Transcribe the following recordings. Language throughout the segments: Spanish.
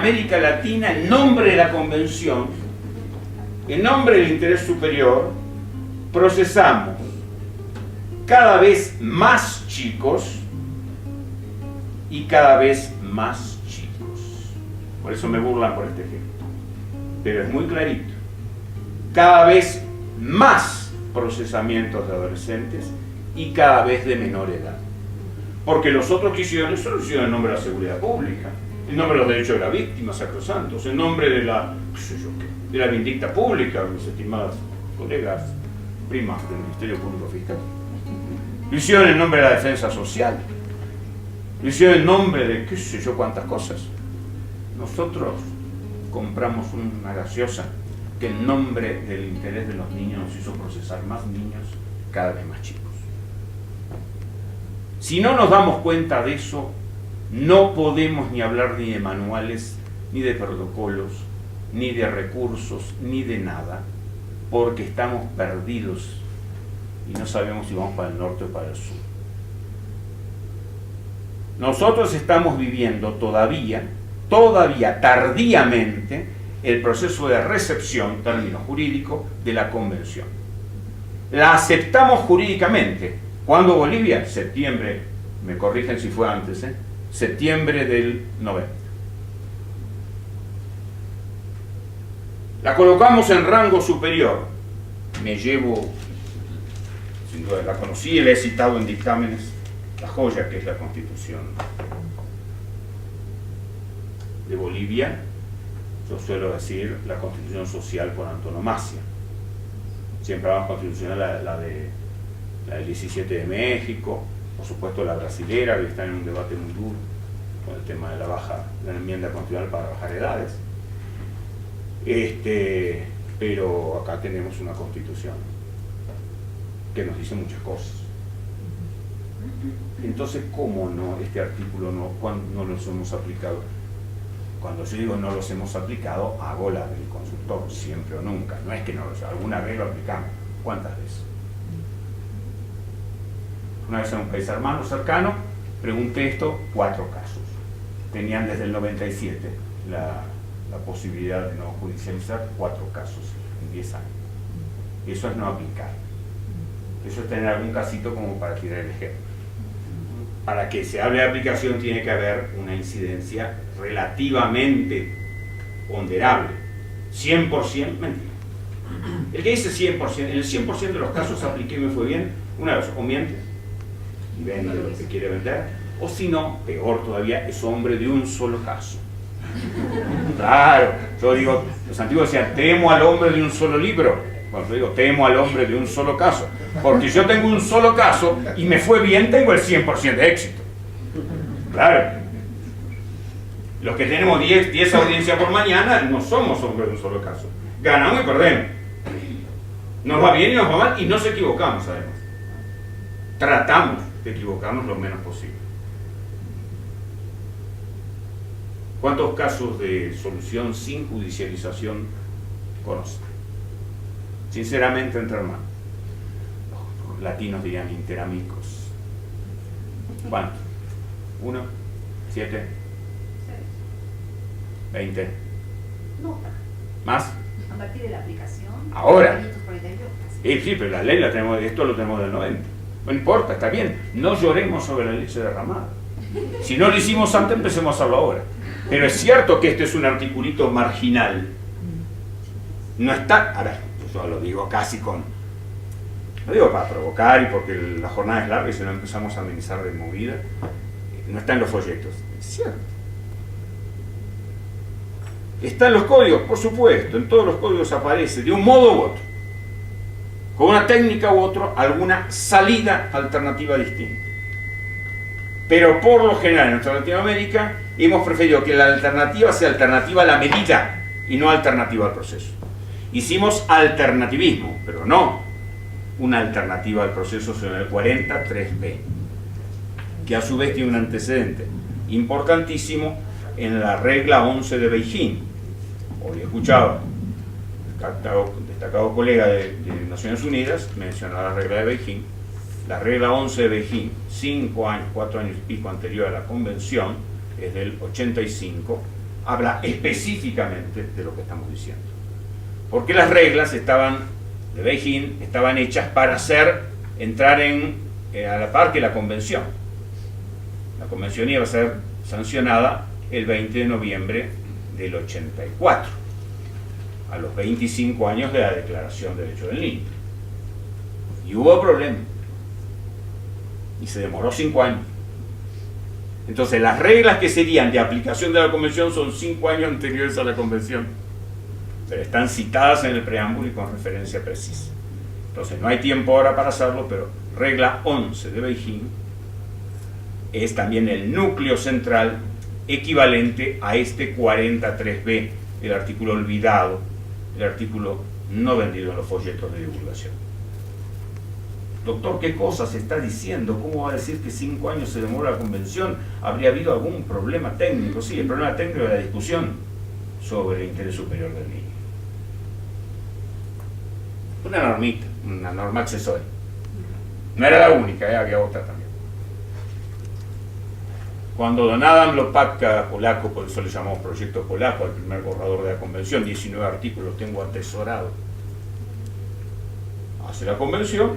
América Latina, en nombre de la Convención, en nombre del interés superior, procesamos cada vez más chicos y cada vez más chicos. Por eso me burlan por este ejemplo. Pero es muy clarito. Cada vez más procesamientos de adolescentes y cada vez de menor edad. Porque los otros que hicieron eso lo hicieron en nombre de la seguridad pública, en nombre de los derechos de la víctima, sacrosantos, en nombre de la, qué sé yo qué, de la vindicta pública, mis estimadas colegas, primas del Ministerio Público Fiscal. Lo hicieron en nombre de la defensa social. Lo hicieron en nombre de qué sé yo cuántas cosas. Nosotros compramos una gaseosa que en nombre del interés de los niños nos hizo procesar más niños cada vez más chicos. Si no nos damos cuenta de eso, no podemos ni hablar ni de manuales, ni de protocolos, ni de recursos, ni de nada, porque estamos perdidos y no sabemos si vamos para el norte o para el sur. Nosotros estamos viviendo todavía tardíamente, el proceso de recepción, término jurídico, de la Convención. La aceptamos jurídicamente. ¿Cuándo Bolivia? Septiembre, me corrigen si fue antes, septiembre del 90. La colocamos en rango superior. Me llevo, sin duda la conocí, la he citado en dictámenes, la joya que es la Constitución de Bolivia. Yo suelo decir la Constitución social por antonomasia. Siempre hablamos constitucional la del 17 de México, por supuesto la brasilera, que está en un debate muy duro con el tema de la enmienda constitucional para bajar edades. Pero acá tenemos una Constitución que nos dice muchas cosas. Entonces, ¿cómo no este artículo cuando no los hemos aplicado? Cuando yo digo no los hemos aplicado, hago la del consultor, siempre o nunca. No es que no alguna vez lo aplicamos. ¿Cuántas veces? Una vez en un país hermano cercano, pregunté esto, 4 casos. Tenían desde el 97 la posibilidad de no judicializar 4 casos en 10 años. Eso es no aplicar. Eso es tener algún casito como para tirar el ejemplo. Para que se hable de aplicación tiene que haber una incidencia relativamente ponderable. 100% mentira. El que dice 100%, en el 100% de los casos apliqué y me fue bien, una vez o miente y vende lo que quiere vender, o si no, peor todavía, es hombre de un solo caso. Claro, yo digo, los antiguos decían, temo al hombre de un solo libro. Bueno, yo digo, temo al hombre de un solo caso. Porque yo tengo un solo caso y me fue bien, tengo el 100% de éxito. Claro. Los que tenemos 10 audiencias por mañana no somos hombres de un solo caso. Ganamos y perdemos. Nos va bien y nos va mal y nos equivocamos, además. Tratamos de equivocarnos lo menos posible. ¿Cuántos casos de solución sin judicialización conocen? Sinceramente, entre hermanos. Los latinos dirían interamicos. ¿Cuántos? 1, 7, 20. No. ¿Más? A partir de la aplicación. Ahora. 548. Sí, pero la ley la tenemos, esto lo tenemos del 90. No importa, está bien. No lloremos sobre la leche derramada. Si no lo hicimos antes, empecemos a hacerlo ahora. Pero es cierto que este es un articulito marginal. No está, a ver, yo lo digo casi lo digo para provocar y porque la jornada es larga y si no empezamos a amenizar de movida, no está en los folletos. Es cierto. Está en los códigos, por supuesto, en todos los códigos aparece, de un modo u otro, con una técnica u otro, alguna salida alternativa distinta. Pero por lo general en nuestra Latinoamérica hemos preferido que la alternativa sea alternativa a la medida y no alternativa al proceso. Hicimos alternativismo, pero no una alternativa al proceso, sino el 40.3b, que a su vez tiene un antecedente importantísimo en la regla 11 de Beijing. Hoy he escuchado destacado colega de Naciones Unidas mencionar la regla de Beijing. La regla 11 de Beijing, 4 años y pico anterior a la convención, es del 85, habla específicamente de lo que estamos diciendo. Porque las reglas de Beijing estaban hechas para entrar a la par que la convención. La convención iba a ser sancionada el 20 de noviembre del 84, a los 25 años de la Declaración de Derechos del Niño. Y hubo problemas. Y se demoró 5 años. Entonces las reglas que serían de aplicación de la convención son 5 años anteriores a la convención. Pero están citadas en el preámbulo y con referencia precisa. Entonces no hay tiempo ahora para hacerlo, pero regla 11 de Beijing es también el núcleo central equivalente a este 43b, el artículo olvidado, el artículo no vendido en los folletos de divulgación. Doctor, ¿qué cosas está diciendo? ¿Cómo va a decir que 5 años se demora la convención? ¿Habría habido algún problema técnico? Sí, el problema técnico de la discusión sobre el interés superior del niño. Una normita, una norma accesoria. No era la única, había otra también. Cuando don Adam Lopatka, polaco, por eso le llamamos proyecto polaco, al primer borrador de la convención, 19 artículos, tengo atesorado, hace la convención,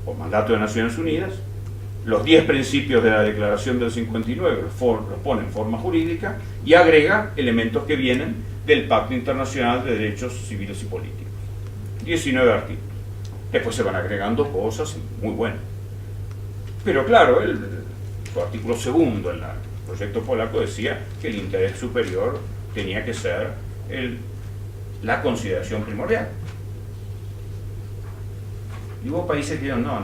por mandato de Naciones Unidas, los 10 principios de la Declaración del 59 los pone en forma jurídica y agrega elementos que vienen del Pacto Internacional de Derechos Civiles y Políticos. 19 artículos. Después se van agregando cosas muy buenas. Pero claro, su artículo segundo en el proyecto polaco decía que el interés superior tenía que ser la consideración primordial. Y hubo países que dijeron, no.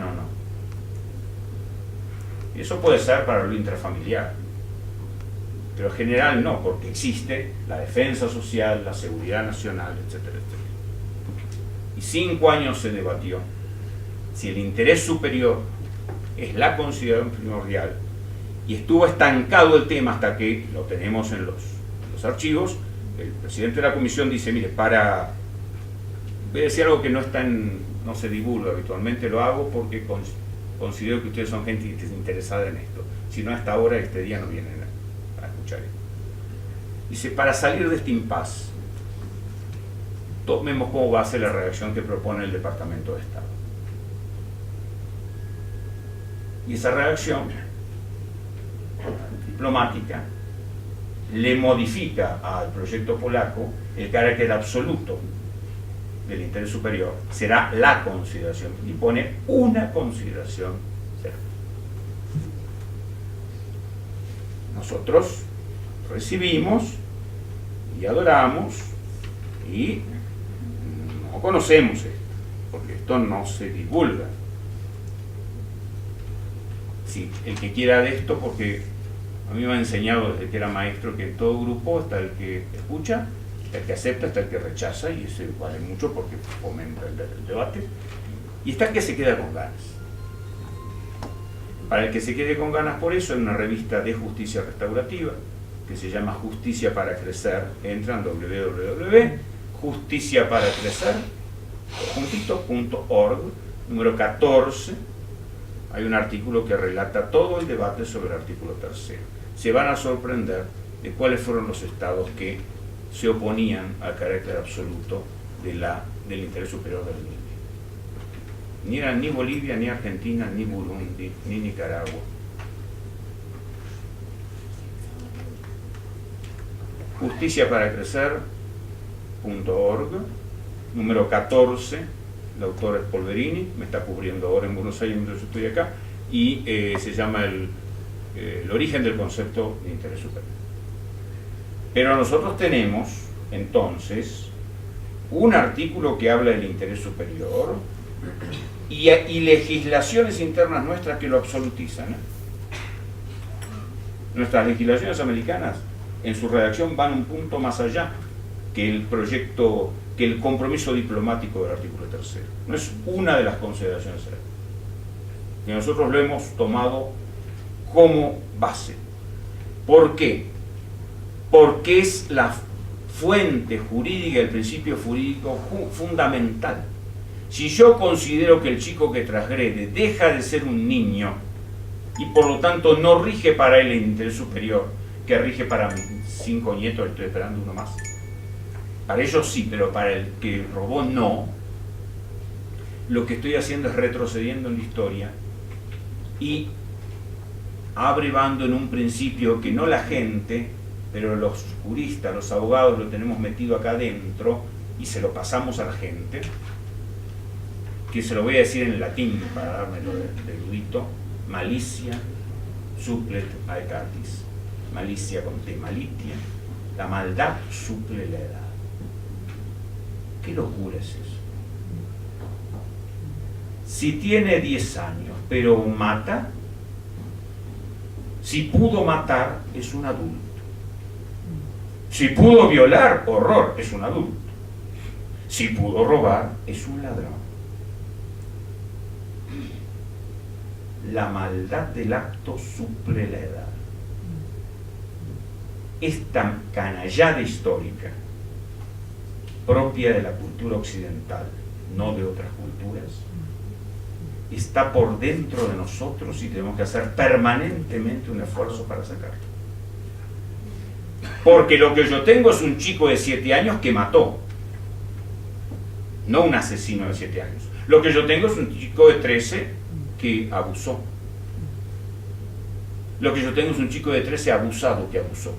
Y eso puede ser para lo intrafamiliar. Pero en general no, porque existe la defensa social, la seguridad nacional, etcétera, etcétera. Y 5 años se debatió si el interés superior es la consideración primordial, y estuvo estancado el tema hasta que lo tenemos en los archivos. El presidente de la comisión dice, mire, voy a decir algo que no se divulga habitualmente, lo hago porque considero que ustedes son gente interesada en esto, si no hasta ahora, este día no vienen a escuchar esto. Dice, para salir de este impasse, tomemos como base la redacción que propone el Departamento de Estado. Y esa redacción diplomática le modifica al proyecto polaco el carácter absoluto del interés superior. Será la consideración, y pone una consideración certa. Nosotros recibimos y adoramos y no conocemos esto, porque esto no se divulga. Sí, el que quiera de esto, porque a mí me ha enseñado desde que era maestro que en todo grupo está el que escucha, está el que acepta, está el que rechaza, y eso vale mucho porque fomenta el debate, y está el que se queda con ganas. Para el que se quede con ganas, por eso, hay una revista de justicia restaurativa que se llama Justicia para Crecer. Entran www.justiciaparacrecer.org, número 14. Hay un artículo que relata todo el debate sobre el artículo 3. Se van a sorprender de cuáles fueron los estados que se oponían al carácter absoluto del interés superior del niño. Ni eran ni Bolivia, ni Argentina, ni Burundi, ni Nicaragua. Justiciaparacrecer.org, número 14. El autor es Polverini, me está cubriendo ahora en Buenos Aires mientras yo estoy acá, y se llama el origen del concepto de interés superior. Pero nosotros tenemos, entonces, un artículo que habla del interés superior y legislaciones internas nuestras que lo absolutizan. Nuestras legislaciones americanas, en su redacción, van un punto más allá que el compromiso diplomático del artículo 3. No es una de las consideraciones que nosotros lo hemos tomado como base. ¿Por qué? Porque es la fuente jurídica, el principio jurídico fundamental. Si yo considero que el chico que transgrede deja de ser un niño y por lo tanto no rige para él el interés superior, que rige para mis 5 nietos, estoy esperando uno más. Para ellos sí, pero para el que robó no. Lo que estoy haciendo es retrocediendo en la historia y abrevando en un principio que no la gente, pero los juristas, los abogados lo tenemos metido acá adentro y se lo pasamos a la gente, que se lo voy a decir en latín para dármelo de erudito: malicia supplet aecatis. Malicia con T, malitia. La maldad suple la edad. ¿Qué locura es eso? Si tiene 10 años, pero mata, si pudo matar, es un adulto. Si pudo violar, horror, es un adulto. Si pudo robar, es un ladrón. La maldad del acto suple la edad. Esta canallada histórica, propia de la cultura occidental, no de otras culturas, está por dentro de nosotros y tenemos que hacer permanentemente un esfuerzo para sacarlo. Porque lo que yo tengo es un chico de 7 años que mató, no un asesino de 7 años. Lo que yo tengo es un chico de 13 que abusó. Lo que yo tengo es un chico de 13 abusado que abusó.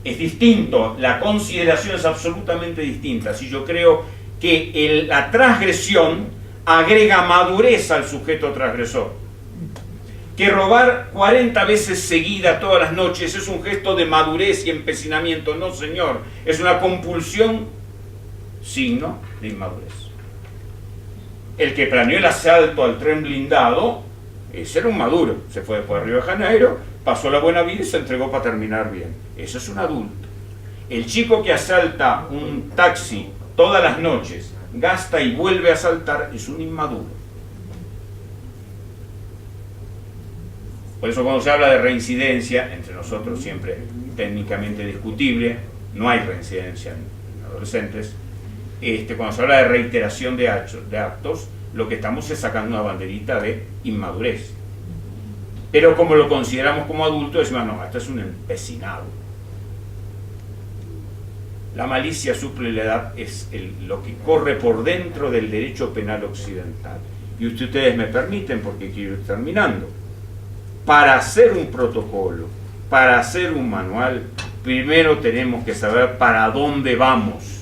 Es distinto, la consideración es absolutamente distinta. Si yo creo que la transgresión agrega madurez al sujeto transgresor, que robar 40 veces seguida todas las noches es un gesto de madurez y empecinamiento, no señor, es una compulsión, signo de inmadurez. El que planeó el asalto al tren blindado, ese era un maduro, se fue después de Río de Janeiro, pasó la buena vida y se entregó para terminar bien. Eso es un adulto. El chico que asalta un taxi todas las noches, gasta y vuelve a asaltar, es un inmaduro. Por eso cuando se habla de reincidencia, entre nosotros siempre técnicamente discutible, no hay reincidencia en adolescentes, cuando se habla de reiteración de actos, lo que estamos es sacando una banderita de inmadurez. Pero como lo consideramos como adulto, decimos, no, esto es un empecinado. La malicia suple la edad es lo que corre por dentro del derecho penal occidental. Y ustedes me permiten, porque quiero ir terminando. Para hacer un protocolo, para hacer un manual, primero tenemos que saber para dónde vamos.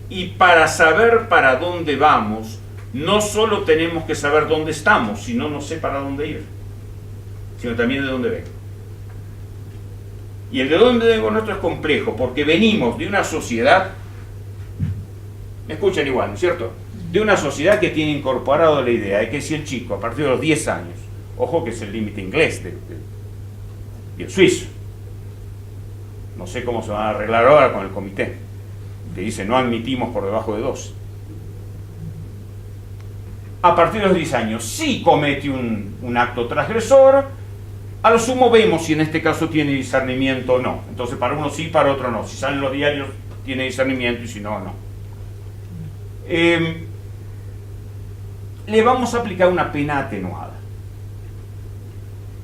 Y para saber para dónde vamos, no solo tenemos que saber dónde estamos, sino no sé para dónde ir, sino también de dónde vengo. Y el de dónde vengo nuestro es complejo, porque venimos de una sociedad, me escuchan igual, ¿no es cierto? De una sociedad que tiene incorporado la idea de que si el chico, a partir de los 10 años, ojo que es el límite inglés y el suizo, no sé cómo se van a arreglar ahora con el comité, que dice no admitimos por debajo de 2. A partir de los 10 años, si comete un acto transgresor, a lo sumo vemos si en este caso tiene discernimiento o no. Entonces para uno sí, para otro no. Si salen los diarios tiene discernimiento y si no, no. Le vamos a aplicar una pena atenuada.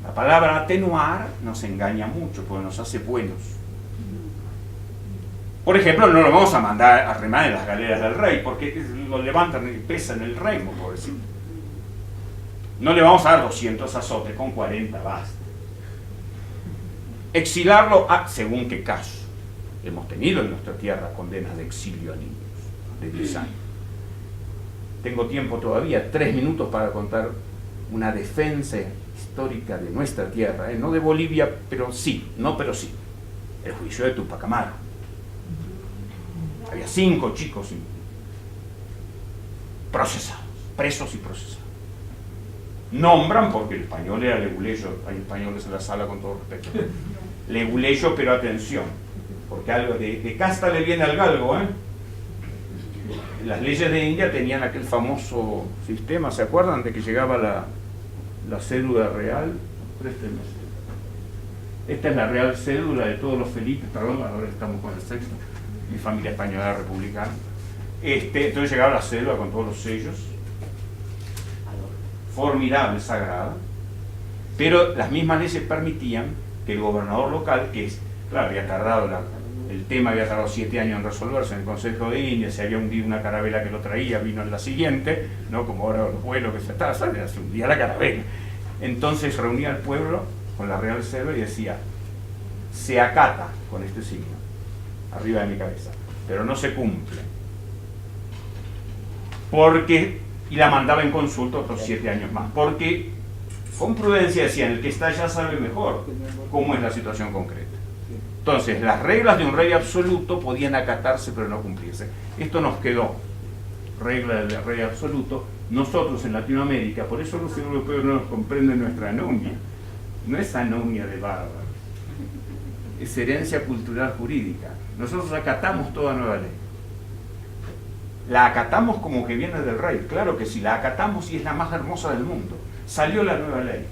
La palabra atenuar nos engaña mucho porque nos hace buenos. Por ejemplo, no lo vamos a mandar a remar en las galeras del rey, porque lo levantan y pesan el remo, pobrecito. No le vamos a dar 200 azotes, con 40 basta. Exilarlo según qué caso. Hemos tenido en nuestra tierra condenas de exilio a niños de 10 años. Tengo tiempo todavía, 3 minutos para contar una defensa histórica de nuestra tierra, no de Bolivia, pero sí, no, pero sí. El juicio de Tupac Amaru. Había 5 chicos procesados, presos y procesados. Nombran, porque el español era leguleyo, hay españoles en la sala con todo respeto. Leguleyo, pero atención, porque algo de casta le viene al galgo, ¿eh? Las leyes de India tenían aquel famoso sistema, ¿se acuerdan? De que llegaba la cédula real. Préstenme. Esta es la real cédula de todos los Felipes, perdón, ahora estamos con el sexto. Mi familia española republicana. Entonces llegaba la cédula con todos los sellos. formidable, sagrada, pero las mismas leyes permitían que el gobernador local, que es, claro, había tardado, el tema había tardado 7 años en resolverse en el Consejo de Indias, se había hundido una carabela que lo traía, vino en la siguiente, ¿no? Como ahora los vuelos que se estaban, se hundía la carabela. Entonces reunía al pueblo con la Real Selva y decía, se acata con este signo, arriba de mi cabeza, pero no se cumple. Porque, y la mandaba en consulta otros 7 años más, porque con prudencia decían, el que está allá sabe mejor cómo es la situación concreta. Entonces, las reglas de un rey absoluto podían acatarse pero no cumplirse. Esto nos quedó, regla del rey absoluto. Nosotros en Latinoamérica, por eso los europeos no nos comprenden nuestra anomia. No es anomia de bárbaros, es herencia cultural jurídica. Nosotros acatamos toda nueva ley. La acatamos como que viene del rey, claro que sí, la acatamos y es la más hermosa del mundo. Salió la nueva ley.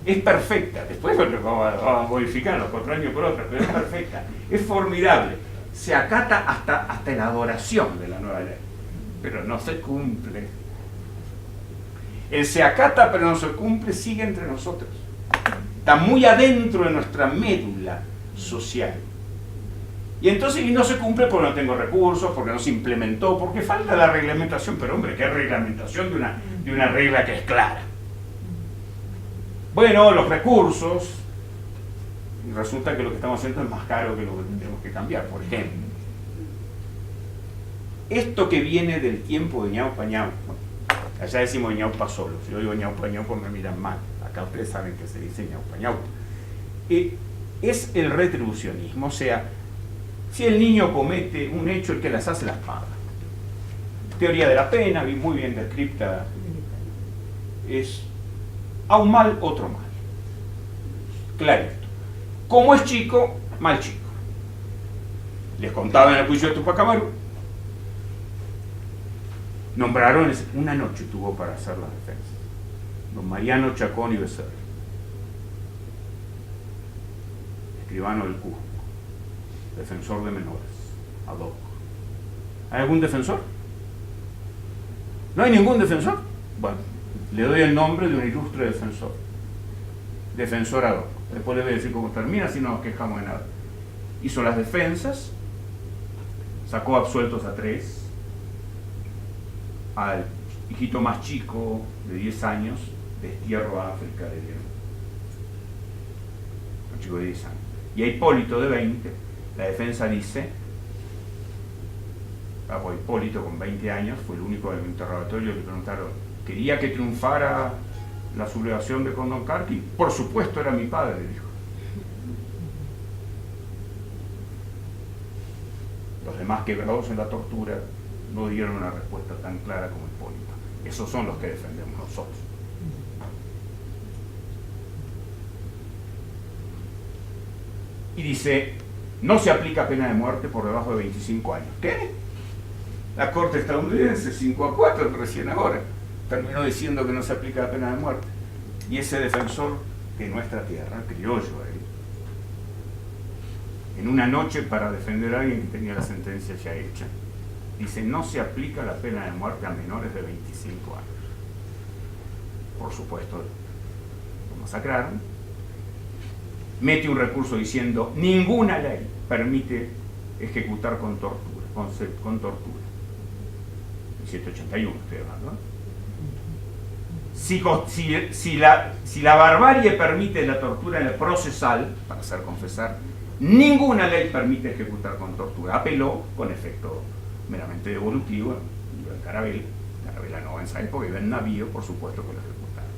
Es perfecta, después lo vamos a modificar los 4 años por otra, pero es perfecta, es formidable. Se acata hasta en adoración de la nueva ley, pero no se cumple. El se acata pero no se cumple sigue entre nosotros. Está muy adentro de nuestra médula social. Y entonces y no se cumple porque no tengo recursos, porque no se implementó, porque falta la reglamentación. Pero hombre, ¿qué reglamentación de una regla que es clara? Bueno, los recursos, resulta que lo que estamos haciendo es más caro que lo que tenemos que cambiar. Por ejemplo, esto que viene del tiempo de ñaupa ñaupa, allá decimos ñaupa solo, si yo digo ñaupa ñaupa me miran mal, acá ustedes saben que se dice ñaupa ñaupa. Es el retribucionismo, o sea, si el niño comete un hecho, el que las hace las paga. Teoría de la pena, muy bien descripta, es a un mal, otro mal. Clarito. Como es chico, mal chico. Les contaba en el juicio de Tupac Amaru. Nombraron, una noche tuvo para hacer la defensa. Don Mariano Chacón y Becerra. Escribano del Cusco. Defensor de menores. Ad hoc. ¿Hay algún defensor? ¿No hay ningún defensor? Bueno, le doy el nombre de un ilustre defensor. Defensor ad hoc. Después le voy a decir cómo termina, si no nos quejamos de nada. Hizo las defensas, sacó absueltos a 3, al hijito más chico de 10 años, destierro a África, le dieron. Un chico de 10 años. Y a Hipólito de 20, la defensa dice, Hipólito con 20 años, fue el único del interrogatorio, le preguntaron, ¿quería que triunfara la sublevación de Condorcanqui? Por supuesto, era mi padre, dijo. Los demás quebrados en la tortura no dieron una respuesta tan clara como Hipólito. Esos son los que defendemos nosotros. Y dice, no se aplica pena de muerte por debajo de 25 años. ¿Qué? La Corte estadounidense, 5-4, recién ahora, terminó diciendo que no se aplica la pena de muerte. Y ese defensor de nuestra tierra, criollo él, en una noche para defender a alguien que tenía la sentencia ya hecha, dice, no se aplica la pena de muerte a menores de 25 años. Por supuesto, lo masacraron. Mete un recurso diciendo, ninguna ley permite ejecutar con tortura, con tortura. 1781 estoy hablando, ¿eh? Si la barbarie permite la tortura en el procesal, para hacer confesar, ninguna ley permite ejecutar con tortura. Apeló con efecto meramente devolutivo, en Carabela no en esa época, iba en navío, por supuesto que lo ejecutaron.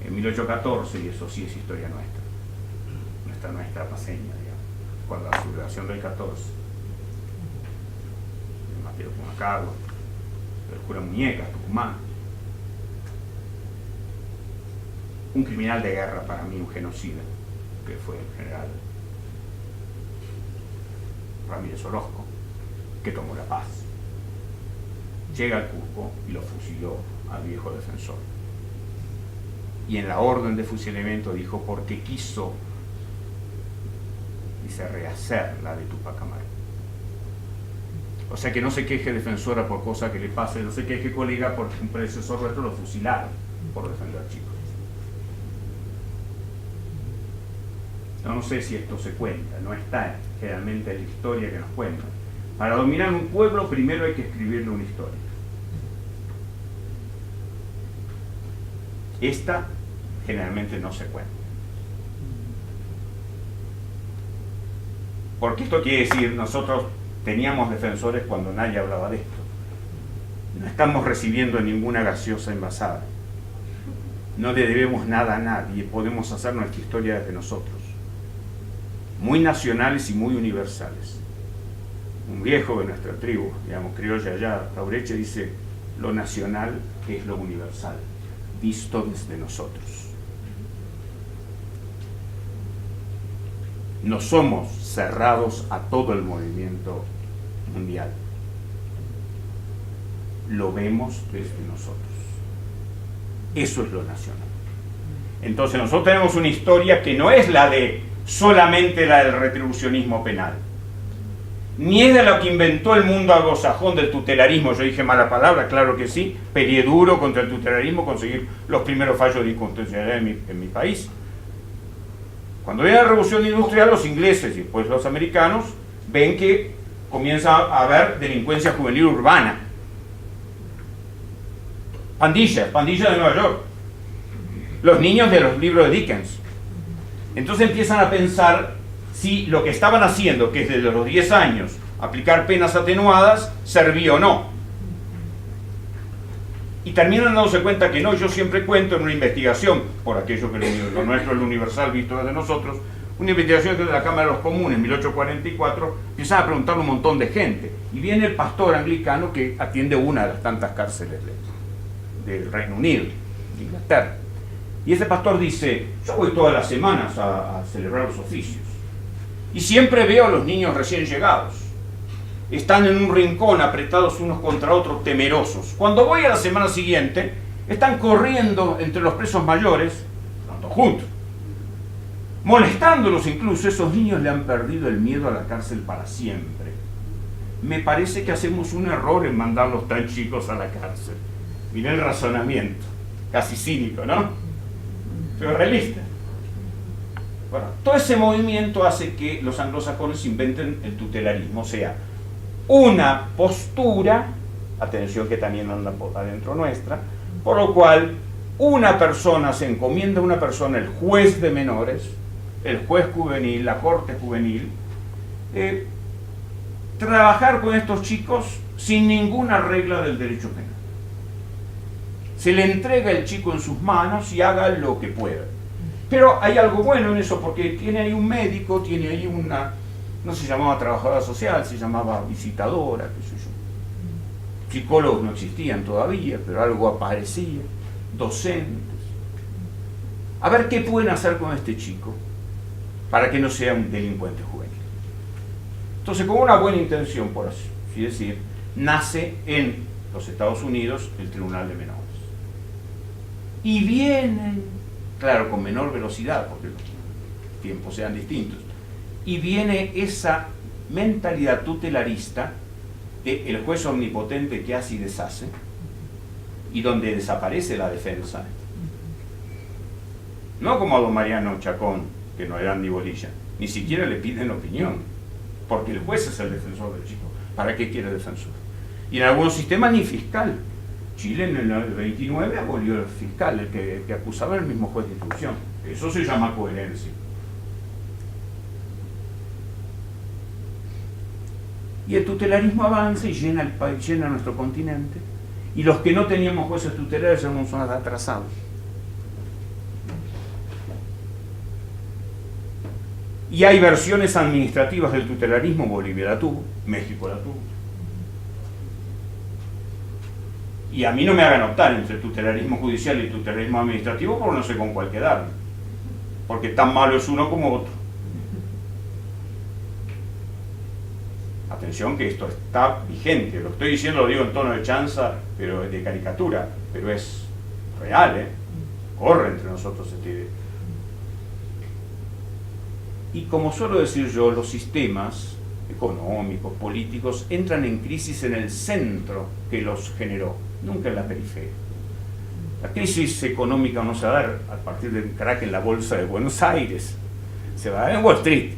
En 1814, y eso sí es historia nuestra paseña, digamos, cuando la sublevación del 14, de Mateo Pumacargo, del cura Muñecas, Tucumán, un criminal de guerra para mí, un genocida, que fue el general Ramírez Orozco, que tomó la paz. Llega al Cusco y lo fusiló al viejo defensor. Y en la orden de fusilamiento dijo, porque quiso, dice, rehacer la de Tupac Amaru. O sea, que no se queje defensora por cosa que le pase, no se queje colega porque un predecesor nuestro lo fusilaron por defender chicos. No sé si esto se cuenta, no está generalmente en la historia que nos cuentan. Para dominar un pueblo primero hay que escribirle una historia. Esta generalmente no se cuenta. Porque esto quiere decir, nosotros teníamos defensores cuando nadie hablaba de esto. No estamos recibiendo ninguna gaseosa envasada. No le debemos nada a nadie, podemos hacer nuestra historia desde nosotros. Muy nacionales y muy universales. Un viejo de nuestra tribu, digamos, criolla allá, Taureche, dice, lo nacional es lo universal, visto desde nosotros. No somos cerrados a todo el movimiento mundial. Lo vemos desde nosotros. Eso es lo nacional. Entonces nosotros tenemos una historia que no es la de solamente la del retribucionismo penal, ni es de lo que inventó el mundo anglosajón del tutelarismo. Yo dije mala palabra, claro que sí, peleé duro contra el tutelarismo, conseguir los primeros fallos de inconstitucionalidad en mi país. Cuando viene la revolución industrial, los ingleses y después los americanos ven que comienza a haber delincuencia juvenil urbana. Pandillas de Nueva York. Los niños de los libros de Dickens. Entonces empiezan a pensar si lo que estaban haciendo, que es desde los 10 años, aplicar penas atenuadas, servía o no. Y terminan dándose cuenta que no. Yo siempre cuento en una investigación, por aquello que lo nuestro es lo universal visto desde nosotros, una investigación que es de la Cámara de los Comunes, en 1844, empiezan a preguntarle a un montón de gente. Y viene el pastor anglicano que atiende una de las tantas cárceles del Reino Unido, de Inglaterra. Y ese pastor dice, yo voy todas las semanas a celebrar los oficios. Y siempre veo a los niños recién llegados. Están en un rincón apretados unos contra otros, temerosos. Cuando voy a la semana siguiente, están corriendo entre los presos mayores, todos juntos, molestándolos incluso. Esos niños le han perdido el miedo a la cárcel para siempre. Me parece que hacemos un error en mandarlos tan chicos a la cárcel. Mirá el razonamiento, casi cínico, ¿no? Pero realista. Bueno, todo ese movimiento hace que los anglosajones inventen el tutelarismo, o sea, una postura, atención que también anda adentro nuestra, por lo cual una persona se encomienda a una persona, el juez de menores, el juez juvenil, la corte juvenil, trabajar con estos chicos sin ninguna regla del derecho penal. Se le entrega el chico en sus manos y haga lo que pueda. Pero hay algo bueno en eso, porque tiene ahí un médico, tiene ahí una, no se llamaba trabajadora social, se llamaba visitadora, qué sé yo. Psicólogos no existían todavía, pero algo aparecía, docentes. A ver qué pueden hacer con este chico para que no sea un delincuente juvenil. Entonces, con una buena intención, por así decir, nace en los Estados Unidos el Tribunal de Menores. Y vienen, claro, con menor velocidad, porque los tiempos sean distintos, y viene esa mentalidad tutelarista del juez omnipotente que hace y deshace, y donde desaparece la defensa. No como a don Mariano Chacón, que no eran ni bolilla, ni siquiera le piden opinión, porque el juez es el defensor del chico. ¿Para qué quiere defensor? Y en algunos sistemas ni fiscal. Chile en el 29 abolió el fiscal, el que acusaba el mismo juez de instrucción. Eso se llama coherencia. Y el tutelarismo avanza y llena el país, llena nuestro continente. Y los que no teníamos jueces tutelares somos atrasados. Y hay versiones administrativas del tutelarismo. Bolivia la tuvo, México la tuvo. Y a mí no me hagan optar entre tutelarismo judicial y tutelarismo administrativo, porque no sé con cuál quedarme. Porque tan malo es uno como otro. Atención que esto está vigente. Lo estoy diciendo, lo digo en tono de chanza, pero de caricatura. Pero es real, ¿eh? Corre entre nosotros esta idea. Y como suelo decir yo, los sistemas económicos, políticos, entran en crisis en el centro que los generó, nunca en la periferia. La crisis económica no se va a dar a partir del crack en la bolsa de Buenos Aires, se va a dar en Wall Street.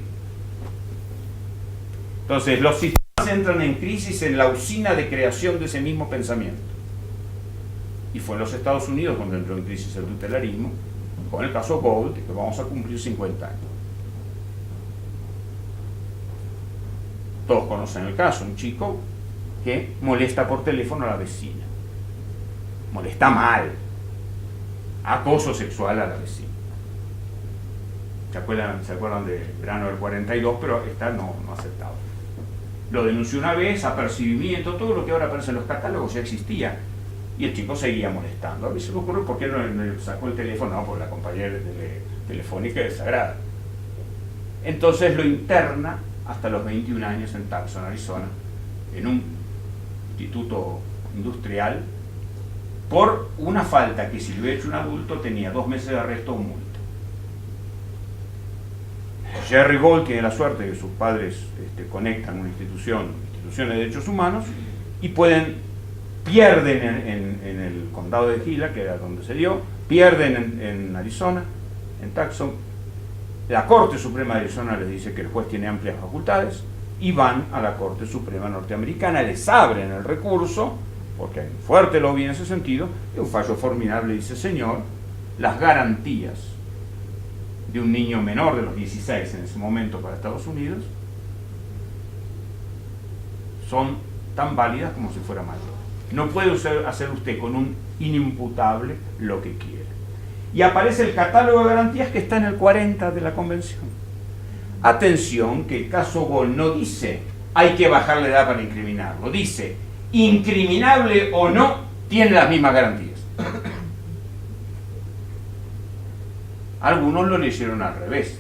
Entonces, los sistemas entran en crisis en la usina de creación de ese mismo pensamiento. Y fue en los Estados Unidos donde entró en crisis el tutelarismo, con el caso Gold, que vamos a cumplir 50 años. Todos conocen el caso, un chico que molesta por teléfono a la vecina. Molesta mal. Acoso sexual a la vecina. ¿Se acuerdan de verano del 42? Pero esta no aceptaba. Lo denunció una vez, apercibimiento, todo lo que ahora aparece en los catálogos ya existía. Y el chico seguía molestando. A mí se me ocurrió por qué no le sacó el teléfono, no, por la compañera telefónica desagrada. Entonces lo interna hasta los 21 años en Tucson, Arizona, en un instituto industrial, por una falta que si lo hubiera hecho un adulto tenía 2 meses de arresto o multa. Jerry Gold tiene la suerte de que sus padres conectan una instituciones de derechos humanos y pierden en el condado de Gila, que era donde se dio, pierden en Arizona, en Tucson. La Corte Suprema de Arizona les dice que el juez tiene amplias facultades y van a la Corte Suprema norteamericana, les abren el recurso, porque hay un fuerte lobby en ese sentido, y un fallo formidable dice: señor, las garantías de un niño menor de los 16 en ese momento para Estados Unidos son tan válidas como si fuera mayor. No puede hacer usted con un inimputable lo que quiera. Y aparece el catálogo de garantías que está en el 40 de la Convención. Atención, que el caso Gold no dice hay que bajar la edad para incriminarlo, dice incriminable o no, tiene las mismas garantías. Algunos lo leyeron al revés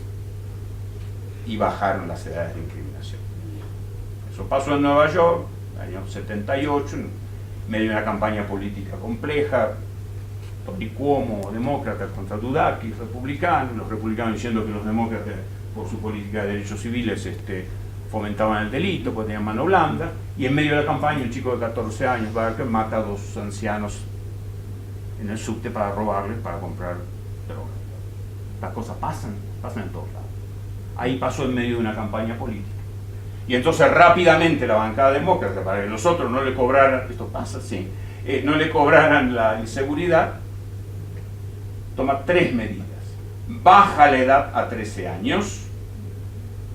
y bajaron las edades de incriminación. Eso pasó en Nueva York, año 78, en medio de una campaña política compleja. Tony Cuomo, demócrata, contra Dudakis, republicano, los republicanos diciendo que los demócratas, por su política de derechos civiles, fomentaban el delito, porque tenían mano blanda, y en medio de la campaña un chico de 14 años, Barker, mata a 2 ancianos en el subte para robarles, para comprar droga. Las cosas pasan en todos lados. Ahí pasó en medio de una campaña política. Y entonces rápidamente la bancada demócrata, para que los otros no le cobraran, esto pasa, sí, no le cobraran la inseguridad, toma 3 medidas. Baja la edad a 13 años,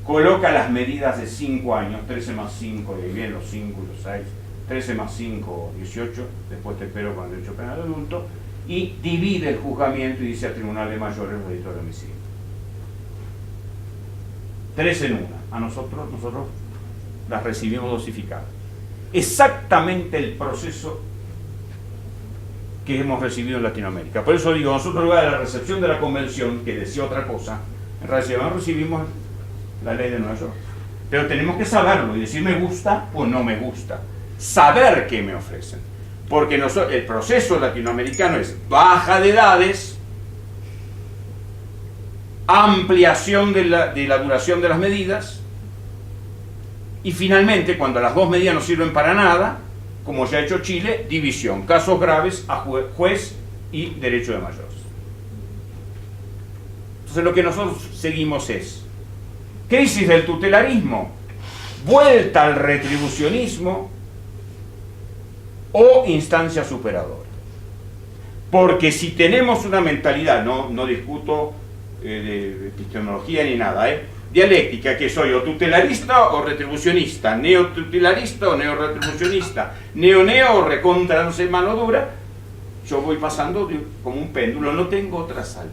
coloca las medidas de 5 años, 13 más 5, y ahí vienen los 5 y los 6, 13 más 5, 18, después te espero con el derecho penal adulto, y divide el juzgamiento y dice al Tribunal de Mayores los delitos de homicidio. 3 en 1. A nosotros las recibimos dosificadas. Exactamente el proceso que hemos recibido en Latinoamérica. Por eso digo, nosotros, en lugar de la recepción de la convención, que decía otra cosa, en realidad recibimos la ley de Nueva York. Pero tenemos que saberlo y decir me gusta o no me gusta. Saber qué me ofrecen. Porque el proceso latinoamericano es baja de edades, ampliación de la duración de las medidas, y finalmente, cuando las 2 medidas no sirven para nada, como ya ha hecho Chile, división, casos graves a juez y derecho de mayores. Entonces lo que nosotros seguimos es crisis del tutelarismo, vuelta al retribucionismo o instancia superadora. Porque si tenemos una mentalidad, no discuto de epistemología ni nada, dialéctica, que soy o tutelarista o retribucionista, neotutelarista o neoretribucionista, neo o recontra no sé, mano dura, yo voy pasando como un péndulo, no tengo otra salida.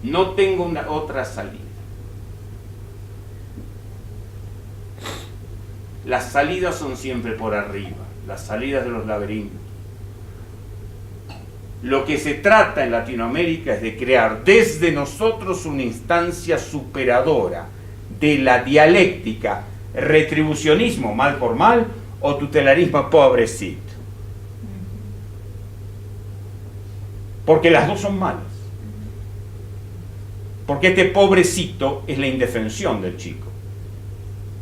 No tengo otra salida. Las salidas son siempre por arriba, las salidas de los laberintos. Lo que se trata en Latinoamérica es de crear desde nosotros una instancia superadora de la dialéctica, retribucionismo mal por mal o tutelarismo pobrecito. Porque las dos son malas. Porque este pobrecito es la indefensión del chico.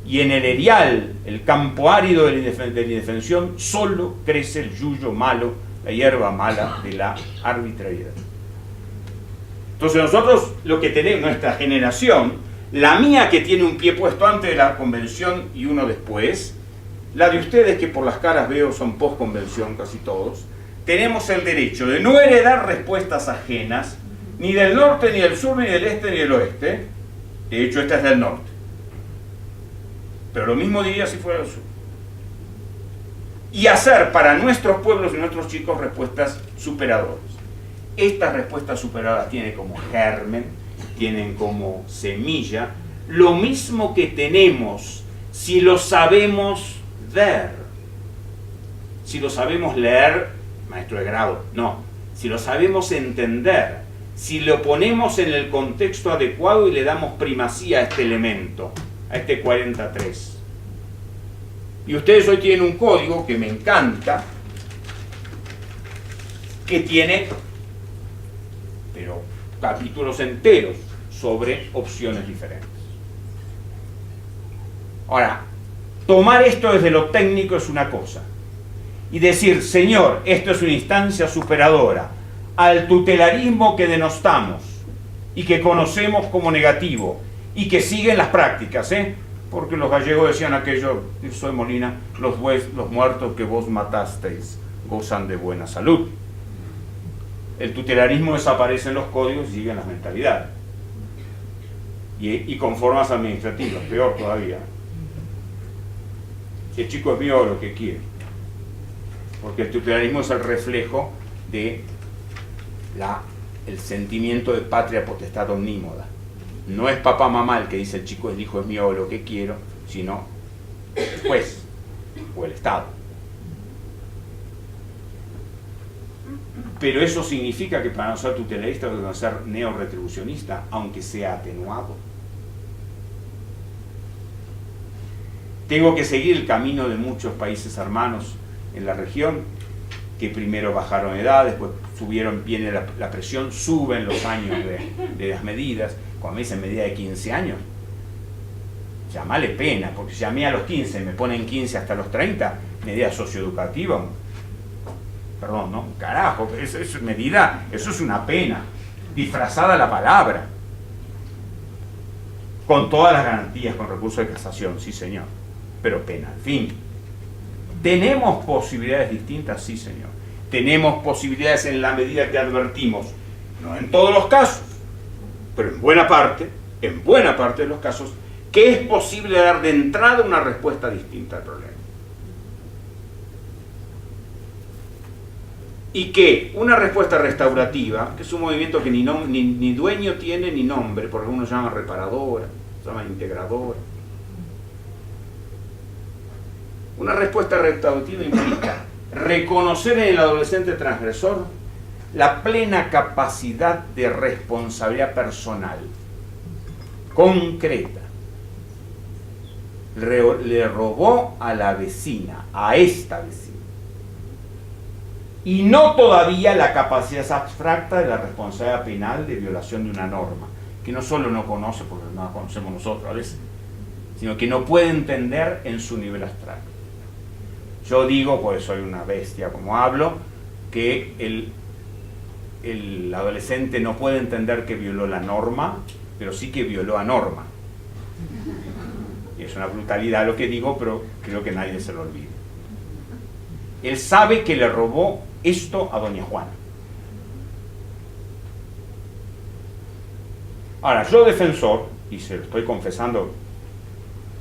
y en el erial, el campo árido de la indefensión, solo crece el yuyo malo, la hierba mala de la arbitrariedad. Entonces nosotros lo que tenemos, nuestra generación, la mía que tiene un pie puesto antes de la convención y uno después, la de ustedes que por las caras veo son post-convención casi todos, tenemos el derecho de no heredar respuestas ajenas, ni del norte, ni del sur, ni del este, ni del oeste. De hecho, esta es del norte. Pero lo mismo diría si fuera del sur. Y hacer para nuestros pueblos y nuestros chicos respuestas superadoras. Estas respuestas superadoras tienen como germen, tienen como semilla, lo mismo que tenemos si lo sabemos ver. Si lo sabemos leer, maestro de grado, no. Si lo sabemos entender, si lo ponemos en el contexto adecuado y le damos primacía a este elemento, a este 43. Y ustedes hoy tienen un código que me encanta, que tiene, pero capítulos enteros sobre opciones diferentes. Ahora, tomar esto desde lo técnico es una cosa, y decir, señor, esto es una instancia superadora al tutelarismo que denostamos y que conocemos como negativo y que siguen las prácticas, porque los gallegos decían aquello, soy Molina, los muertos que vos matasteis gozan de buena salud. El tutelarismo desaparece en los códigos y sigue en las mentalidades. Y con formas administrativas, peor todavía. Si el chico es mío, lo que quiere. Porque el tutelarismo es el reflejo de el sentimiento de patria potestad omnímoda. No es papá mamá el que dice el chico, el hijo es mío o lo que quiero, sino el juez o el Estado. Pero eso significa que para no ser tutelarista o no ser neorretribucionista, aunque sea atenuado. Tengo que seguir el camino de muchos países hermanos en la región, que primero bajaron edad, después subieron, viene la presión, suben los años de las medidas. Cuando me dicen medida de 15 años, llamale pena, porque si a mí a los 15 me ponen 15 hasta los 30, medida socioeducativa, perdón, no, carajo, eso es medida, eso es una pena, disfrazada la palabra, con todas las garantías, con recurso de casación, sí señor, pero pena, en fin. ¿Tenemos posibilidades distintas? Sí señor. Tenemos posibilidades en la medida que advertimos, no en todos los casos, pero en buena parte de los casos, que es posible dar de entrada una respuesta distinta al problema. Y que una respuesta restaurativa, que es un movimiento que ni dueño tiene ni nombre, porque algunos llaman reparadora, se llama integradora. Una respuesta restaurativa implica reconocer en el adolescente transgresor la plena capacidad de responsabilidad personal, concreta. Le robó a la vecina, a esta vecina. Y no todavía la capacidad abstracta de la responsabilidad penal de violación de una norma, que no solo no conoce, porque no la conocemos nosotros a veces, sino que no puede entender en su nivel abstracto. Yo digo, pues soy una bestia como hablo, que el adolescente no puede entender que violó la norma, pero sí que violó a norma. Y es una brutalidad lo que digo, pero creo que nadie se lo olvide. Él sabe que le robó esto a doña Juana. Ahora, yo defensor, y se lo estoy confesando,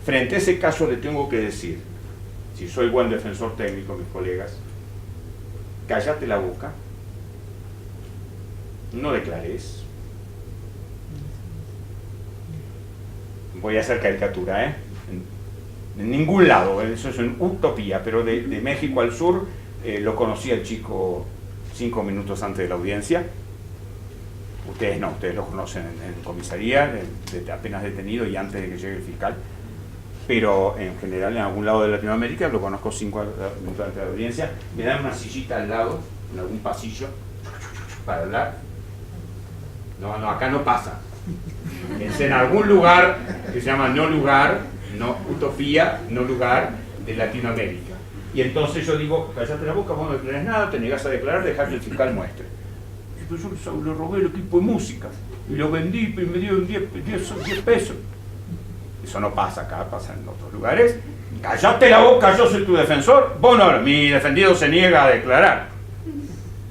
frente a ese caso le tengo que decir, si soy buen defensor técnico, mis colegas, cállate la boca, no declares. Voy a hacer caricatura, en ningún lado, eso es una utopía, pero de México al sur lo conocí al chico 5 minutos antes de la audiencia. Ustedes no, ustedes lo conocen en comisaría, apenas detenido y antes de que llegue el fiscal. Pero en general en algún lado de Latinoamérica lo conozco 5 minutos antes de la audiencia. Me dan una sillita al lado, en algún pasillo, para hablar. No, acá no pasa. Es en algún lugar que se llama no lugar, no utopía, no lugar de Latinoamérica. Y entonces yo digo, cállate la boca, vos no declaras nada, te negás a declarar, dejá que el fiscal muestre. Y pues yo le robé el equipo de música y lo vendí y me dieron 10 pesos. Eso no pasa acá, pasa en otros lugares. Cállate la boca, yo soy tu defensor. Bueno, mi defendido se niega a declarar.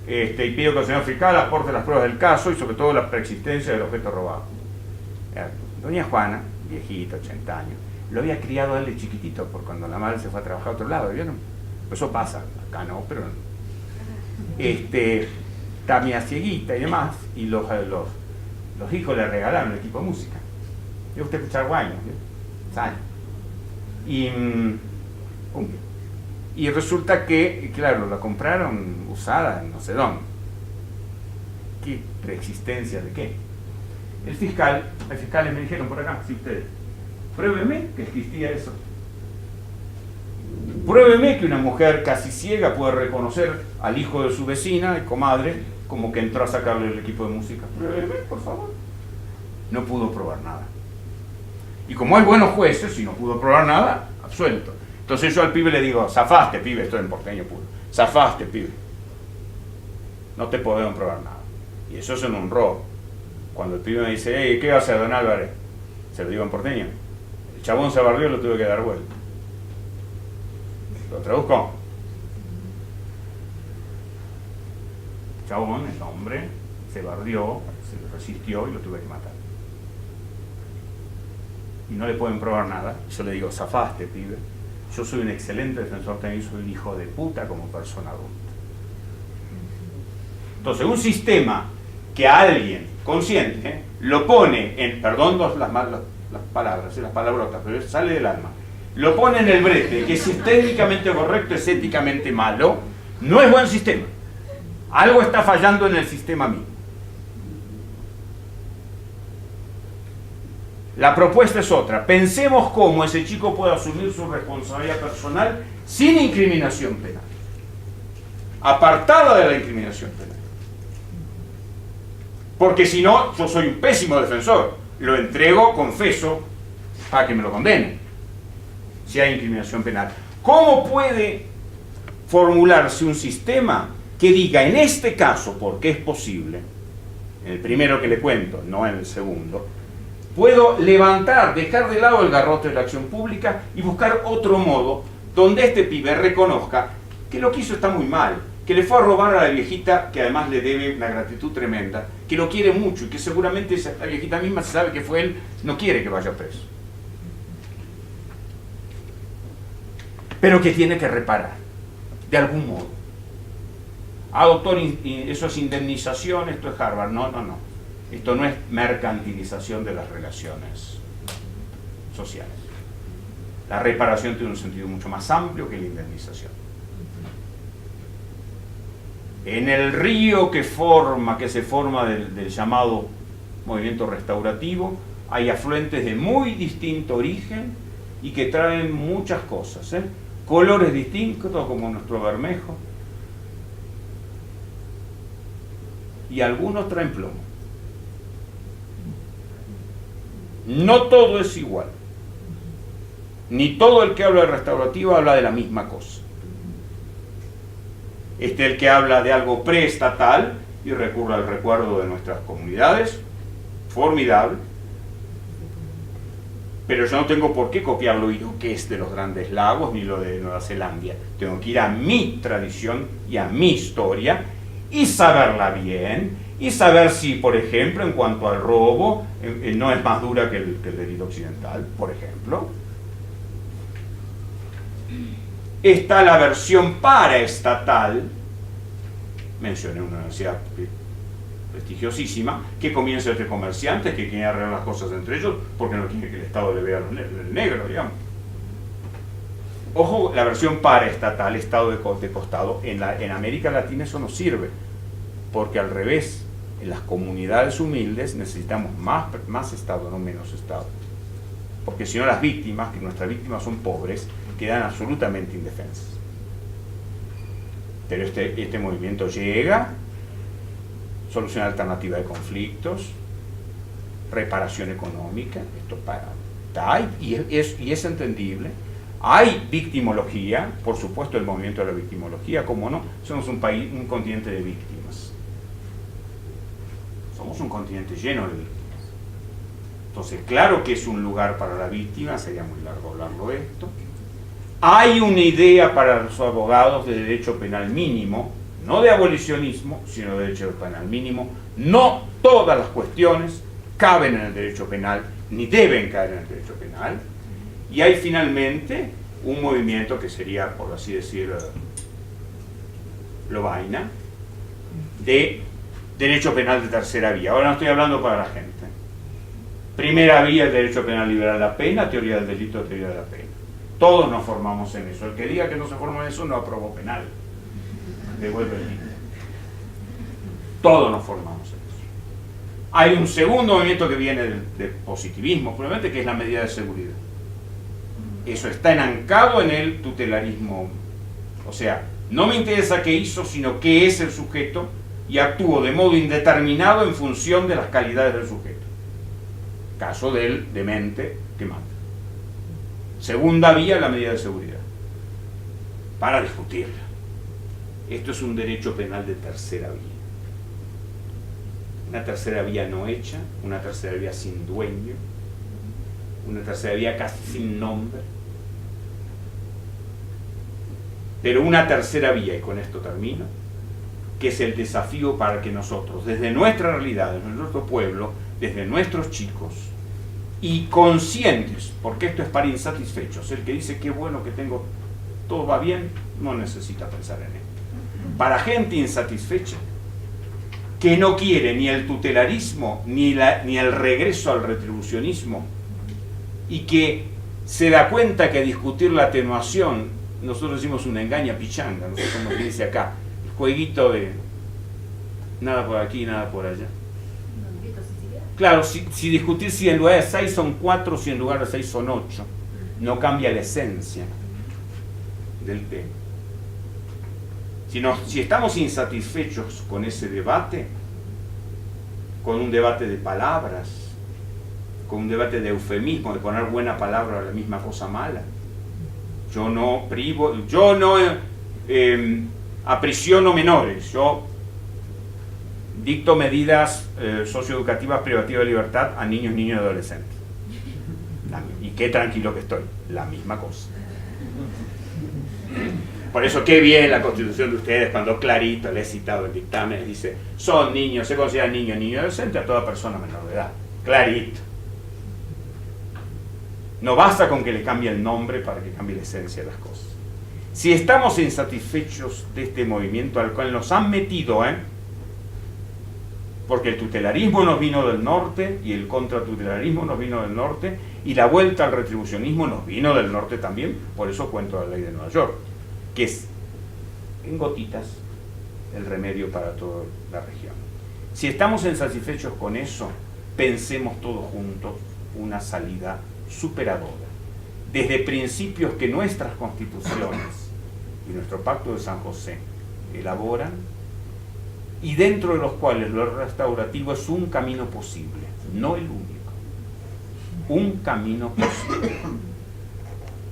Y pido que el señor fiscal aporte las pruebas del caso y sobre todo la preexistencia del objeto robado. Doña Juana, viejita, 80 años, lo había criado a él de chiquitito, por cuando la madre se fue a trabajar a otro lado, ¿vieron? Eso pasa, acá no, pero está media cieguita y demás, y los hijos le regalaron el equipo de música. Y usted escuchar guayno, ¿sabe? Y resulta que, claro, la compraron usada en no sé dónde. ¿Qué preexistencia de qué? Los fiscales me dijeron por acá, sí, ustedes, pruébeme que existía eso. Pruébeme que una mujer casi ciega puede reconocer al hijo de su vecina y comadre como que entró a sacarle el equipo de música. Pruébeme, por favor. No pudo probar nada. Y como hay buenos jueces, y no pudo probar nada, absuelto. Entonces yo al pibe le digo, zafaste, pibe, esto es en porteño puro, zafaste, pibe. No te podemos probar nada. Y eso es un honor. Cuando el pibe me dice, hey, ¿qué va a hacer, don Álvarez? Se lo digo en porteño. El chabón se barrió y lo tuve que dar vuelta. ¿Lo traduzco? El chabón, el hombre, se barrió, se resistió y lo tuve que matar. Y no le pueden probar nada. Yo le digo, zafaste, pibe. Yo soy un excelente defensor, también soy un hijo de puta como persona adulta. Entonces, un sistema que a alguien consciente lo pone en, perdón las palabras, las palabrotas, pero sale del alma, lo pone en el brete, que si es técnicamente correcto, es éticamente malo, no es buen sistema. Algo está fallando en el sistema mismo. La propuesta es otra. Pensemos cómo ese chico puede asumir su responsabilidad personal sin incriminación penal. Apartada de la incriminación penal. Porque si no, yo soy un pésimo defensor. Lo entrego, confeso, para que me lo condenen. Si hay incriminación penal. ¿Cómo puede formularse un sistema que diga, en este caso, porque es posible, en el primero que le cuento, no en el segundo, puedo levantar, dejar de lado el garrote de la acción pública y buscar otro modo donde este pibe reconozca que lo que hizo está muy mal, que le fue a robar a la viejita, que además le debe una gratitud tremenda, que lo quiere mucho y que seguramente la viejita misma, se sabe que fue él, no quiere que vaya preso. Pero que tiene que reparar, de algún modo. Ah, doctor, eso es indemnización, esto es Harvard. No. Esto no es mercantilización de las relaciones sociales. La reparación tiene un sentido mucho más amplio que la indemnización. En el río que se forma del llamado movimiento restaurativo, hay afluentes de muy distinto origen y que traen muchas cosas, colores distintos, como nuestro Bermejo, y algunos traen plomo. No todo es igual. Ni todo el que habla de restaurativo habla de la misma cosa. El que habla de algo preestatal y recurre al recuerdo de nuestras comunidades, formidable, pero yo no tengo por qué copiar lo iroqués de los Grandes Lagos ni lo de Nueva Zelanda. Tengo que ir a mi tradición y a mi historia y saberla bien, y saber si, por ejemplo, en cuanto al robo, no es más dura que el delito occidental, por ejemplo. Está la versión paraestatal, mencioné una universidad prestigiosísima, que comienza entre comerciantes que quieren arreglar las cosas entre ellos porque no quieren que el Estado le vea el negro, digamos. Ojo, la versión paraestatal, Estado de costado, en América Latina eso no sirve, porque al revés, en las comunidades humildes necesitamos más Estado, no menos Estado. Porque si no las víctimas, que nuestras víctimas son pobres, quedan absolutamente indefensas. Pero este movimiento llega, solución alternativa de conflictos, reparación económica, esto está, y es entendible. Hay victimología, por supuesto el movimiento de la victimología, cómo no, somos un país, un continente de víctimas. Somos un continente lleno de víctimas. Entonces, claro que es un lugar para la víctima, sería muy largo hablarlo esto. Hay una idea para los abogados de derecho penal mínimo, no de abolicionismo, sino de derecho penal mínimo. No todas las cuestiones caben en el derecho penal, ni deben caer en el derecho penal. Y hay finalmente un movimiento que sería, por así decirlo, lo vaina, de derecho penal de tercera vía. Ahora no estoy hablando para la gente. Primera vía, el derecho penal liberal de la pena, teoría del delito, teoría de la pena. Todos nos formamos en eso. El que diga que no se forma en eso no aprobó penal. Devuelve el libro. Todos nos formamos en eso. Hay un segundo movimiento que viene del positivismo, probablemente, que es la medida de seguridad. Eso está enancado en el tutelarismo. O sea, no me interesa qué hizo, sino qué es el sujeto, y actúo de modo indeterminado en función de las calidades del sujeto. Caso del demente que mata. Segunda vía, la medida de seguridad. Para discutirla. Esto es un derecho penal de tercera vía. Una tercera vía no hecha, una tercera vía sin dueño, una tercera vía casi sin nombre. Pero una tercera vía, y con esto termino, que es el desafío para que nosotros, desde nuestra realidad, desde nuestro pueblo, desde nuestros chicos, y conscientes, porque esto es para insatisfechos, el que dice qué bueno que tengo, todo va bien, no necesita pensar en esto. Para gente insatisfecha, que no quiere ni el tutelarismo, ni el regreso al retribucionismo, y que se da cuenta que discutir la atenuación, nosotros decimos una engaña pichanga, no sé cómo se dice acá, el jueguito de nada por aquí, nada por allá. Claro, si discutir si en lugar de 6 son 4, si en lugar de 6 son 8, no cambia la esencia del tema. Si estamos insatisfechos con ese debate, con un debate de palabras, con un debate de eufemismo, de poner buena palabra a la misma cosa mala, yo no aprisiono menores, yo dicto medidas socioeducativas privativas de libertad a niños, niños y adolescentes. Y qué tranquilo que estoy, la misma cosa. Por eso qué bien la constitución de ustedes cuando clarito, le he citado el dictamen, dice, son niños, se consideran niños, niños y adolescentes a toda persona menor de edad. Clarito. No basta con que le cambie el nombre para que cambie la esencia de las cosas. Si estamos insatisfechos de este movimiento al cual nos han metido, porque el tutelarismo nos vino del norte y el contratutelarismo nos vino del norte y la vuelta al retribucionismo nos vino del norte también, por eso cuento la ley de Nueva York, que es en gotitas el remedio para toda la región. Si estamos insatisfechos con eso, pensemos todos juntos una salida superadora, desde principios que nuestras constituciones y nuestro Pacto de San José elaboran, y dentro de los cuales lo restaurativo es un camino posible, no el único, un camino posible.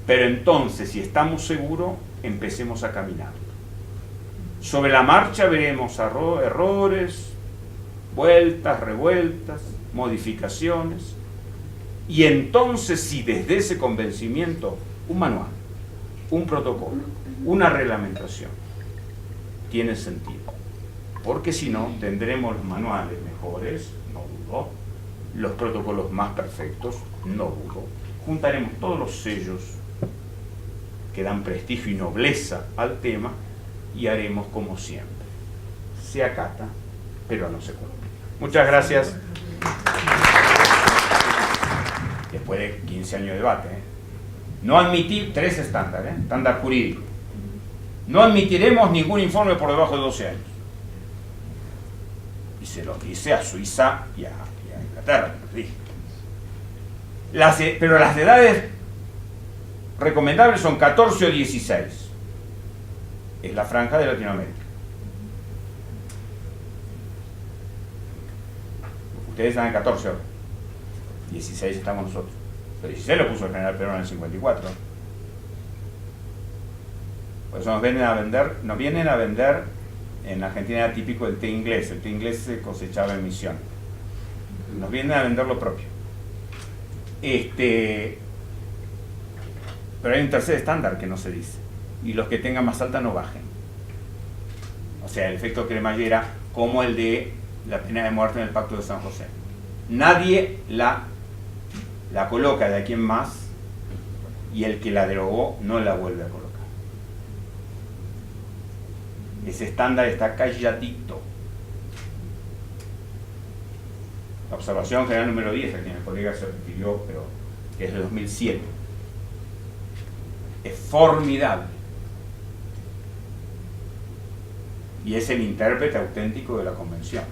Pero entonces, si estamos seguros, empecemos a caminar. Sobre la marcha veremos errores, vueltas, revueltas, modificaciones, y entonces sí, desde ese convencimiento, un manual, un protocolo, una reglamentación, tiene sentido. Porque si no, tendremos los manuales mejores, no dudo, los protocolos más perfectos, no dudo, juntaremos todos los sellos que dan prestigio y nobleza al tema y haremos como siempre. Se acata, pero no se cumple. Muchas gracias. Después de 15 años de debate, no admitir 3 estándares, estándar jurídico. No admitiremos ningún informe por debajo de 12 años. Y se lo dice a Suiza y a Inglaterra, dije. Pero las edades recomendables son 14 o 16. Es la franja de Latinoamérica. Ustedes están en 14 ahora. 16 estamos nosotros. Pero 16 lo puso el general Perón en el 54. Por eso nos vienen a vender, en Argentina era típico el té inglés se cosechaba en Misión. Nos vienen a vender lo propio. Pero hay un tercer estándar que no se dice. Y los que tengan más alta no bajen. O sea, el efecto cremallera como el de la pena de muerte en el Pacto de San José. Nadie la coloca de aquí en más y el que la derogó no la vuelve a colocar. Ese estándar está calladito. La observación general número 10, a quien el colega se refirió, pero que es de 2007. Es formidable. Y es el intérprete auténtico de la convención.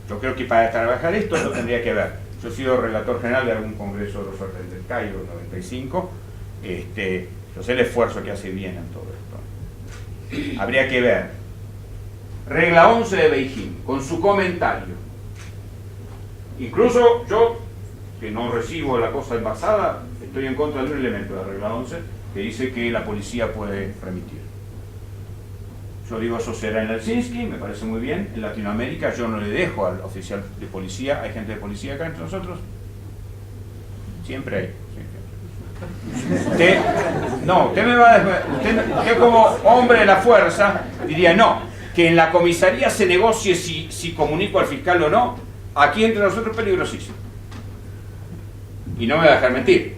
Yo creo que para trabajar esto lo tendría que ver. Yo he sido relator general de algún congreso de los órdenes del Cairo en 95. Yo sé el esfuerzo que hace bien en todo esto. Habría que ver. Regla 11 de Beijing, con su comentario. Incluso yo, que no recibo la cosa envasada, estoy en contra de un elemento de la regla 11 que dice que la policía puede remitir. Yo digo, eso será en Helsinki, me parece muy bien. En Latinoamérica yo no le dejo al oficial de policía. ¿Hay gente de policía acá entre nosotros? Siempre hay. Usted como hombre de la fuerza diría, no, que en la comisaría se negocie si comunico al fiscal o no. Aquí entre nosotros es peligrosísimo. Y no me va a dejar mentir.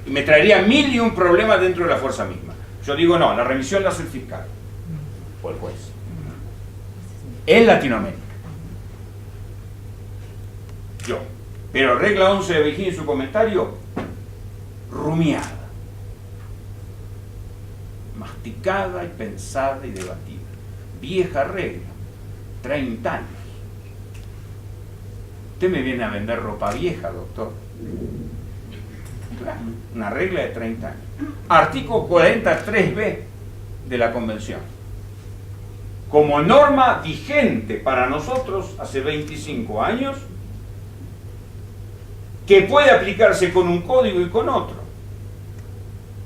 Y me traería 1001 problemas dentro de la fuerza misma. Yo digo, no, la remisión la hace el fiscal o el juez. En Latinoamérica. Yo. Pero regla 11 de Beijing en su comentario, rumiada. Masticada y pensada y debatida. Vieja regla. 30 años. Usted me viene a vender ropa vieja, doctor. Una regla de 30 años. Artículo 43b de la Convención. Como norma vigente para nosotros hace 25 años, que puede aplicarse con un código y con otro.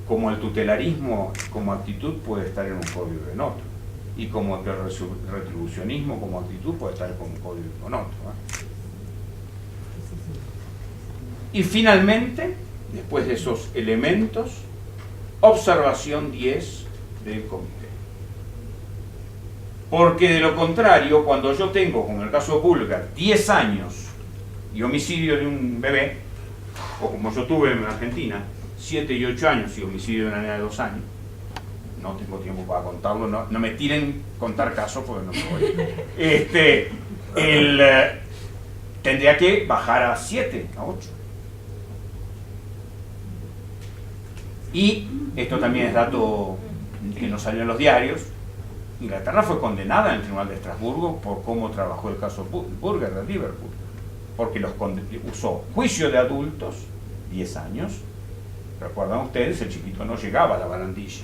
Como el tutelarismo como actitud puede estar en un código y en otro. Y como el retribucionismo como actitud puede estar con un código y con otro. Y finalmente, después de esos elementos, observación 10 del comité. Porque de lo contrario, cuando yo tengo, como en el caso de Bulgar, 10 años y homicidio de un bebé, o como yo tuve en Argentina, 7 y 8 años y homicidio de una nena de 2 años, no tengo tiempo para contarlo, no me tiren contar casos porque no me voy. Tendría que bajar a 7, a 8. Y esto también es dato que no salió en los diarios. Inglaterra fue condenada en el Tribunal de Estrasburgo por cómo trabajó el caso Burger de Liverpool, porque usó juicio de adultos, 10 años. Recuerdan ustedes, el chiquito no llegaba a la barandilla.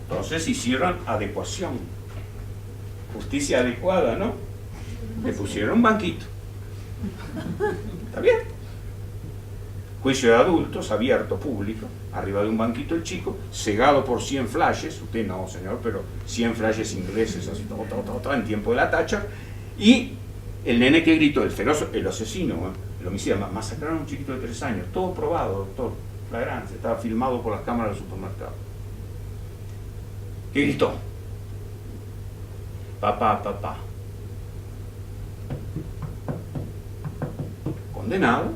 Entonces hicieron adecuación, justicia adecuada, ¿no? Le pusieron un banquito. ¿Está bien? Juicio de adultos, abierto, público, arriba de un banquito el chico, cegado por 100 flashes, usted no, señor, pero 100 flashes ingleses, así, todo, en tiempo de la Thatcher, y el nene que gritó, el asesino, el homicida, masacraron a un chiquito de 3 años, todo probado, doctor, flagrante, estaba filmado por las cámaras del supermercado. ¿Qué gritó? Papá, papá. Condenado.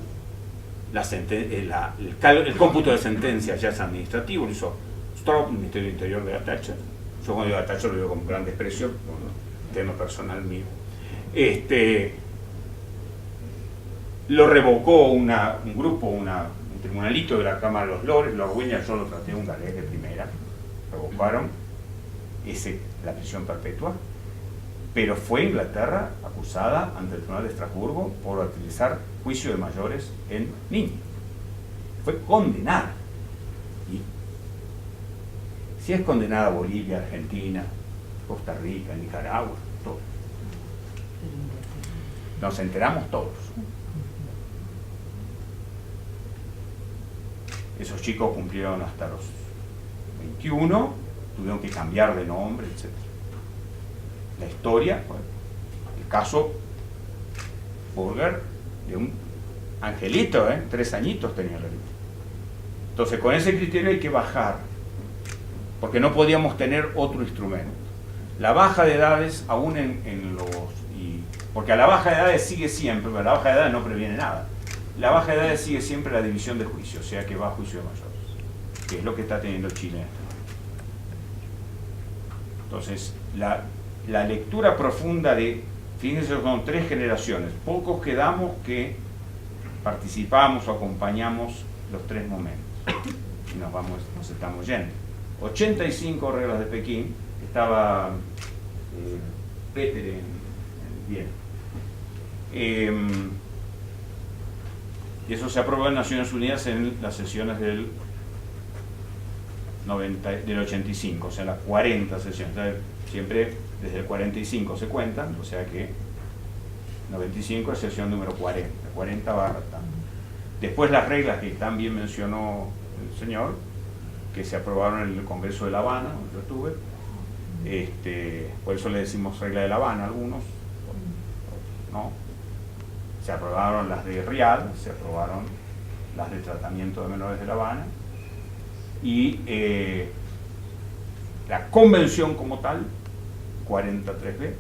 El cómputo de sentencia ya es administrativo, lo hizo Stroop, el Ministerio del Interior de la Thatcher. Yo cuando digo la Thatcher lo digo con gran desprecio, un tema personal mío. Lo revocó un grupo, un tribunalito de la Cámara de los Lores, Lord Williams, yo lo traté un galés de primera, revocaron la prisión perpetua, pero fue Inglaterra acusada ante el Tribunal de Estrasburgo por utilizar juicio de mayores en niños. Fue condenada. Y si es condenada Bolivia, Argentina, Costa Rica, Nicaragua, todo. Nos enteramos todos. Esos chicos cumplieron hasta los 21, tuvieron que cambiar de nombre, etc. La historia, bueno, el caso Burger, de un angelito, 3 añitos tenía la ley. Entonces con ese criterio hay que bajar, porque no podíamos tener otro instrumento. La baja de edades, aún porque a la baja de edades sigue siempre, pero la baja de edades no previene nada. La baja de edades sigue siempre la división de juicio, o sea que va a juicio de mayores, que es lo que está teniendo Chile en este momento. Entonces, la lectura profunda de, fíjense, son 3 generaciones, pocos quedamos que participamos o acompañamos los 3 momentos, y nos estamos yendo. 85 reglas de Pekín, estaba Peter en Viena. Y eso se aprobó en Naciones Unidas en las sesiones del 85, o sea, las 40 sesiones. Entonces, siempre desde el 45 se cuentan, o sea que 95 es sesión número 40 barra tanto. Después las reglas que también mencionó el señor, que se aprobaron en el Congreso de La Habana, donde yo estuve, por eso le decimos regla de La Habana a algunos, ¿no? Se aprobaron las de Riad, se aprobaron las de tratamiento de menores de La Habana, y la convención como tal, 43B,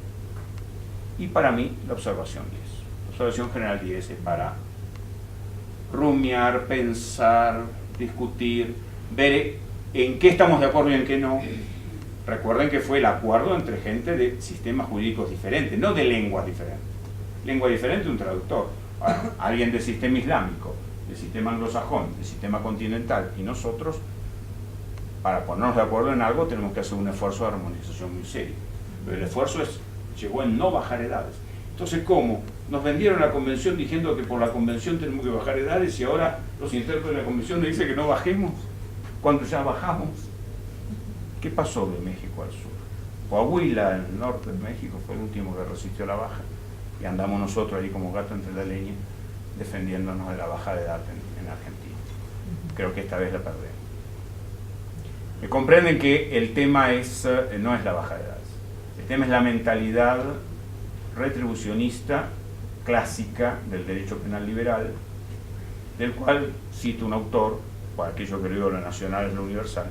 y para mí la observación 10. La observación general 10 es para rumiar, pensar, discutir, ver en qué estamos de acuerdo y en qué no. Recuerden que fue el acuerdo entre gente de sistemas jurídicos diferentes, no de lenguas diferentes. Lengua diferente, un traductor. Ahora, alguien del sistema islámico, del sistema anglosajón, del sistema continental, y nosotros, para ponernos de acuerdo en algo, tenemos que hacer un esfuerzo de armonización muy serio. Pero el esfuerzo llegó en no bajar edades. Entonces, ¿cómo? Nos vendieron la convención diciendo que por la convención tenemos que bajar edades, y ahora los intérpretes de la convención nos dicen que no bajemos, cuando ya bajamos. ¿Qué pasó de México al sur? Coahuila, en el norte de México, fue el último que resistió la baja, y andamos nosotros ahí como gato entre la leña, defendiéndonos de la baja de edad en Argentina. Creo que esta vez la perdemos. Me comprenden que el tema no es la baja de edades. El tema es la mentalidad retribucionista clásica del derecho penal liberal, del cual cito un autor, para aquello que leo la Nacional es la Universal,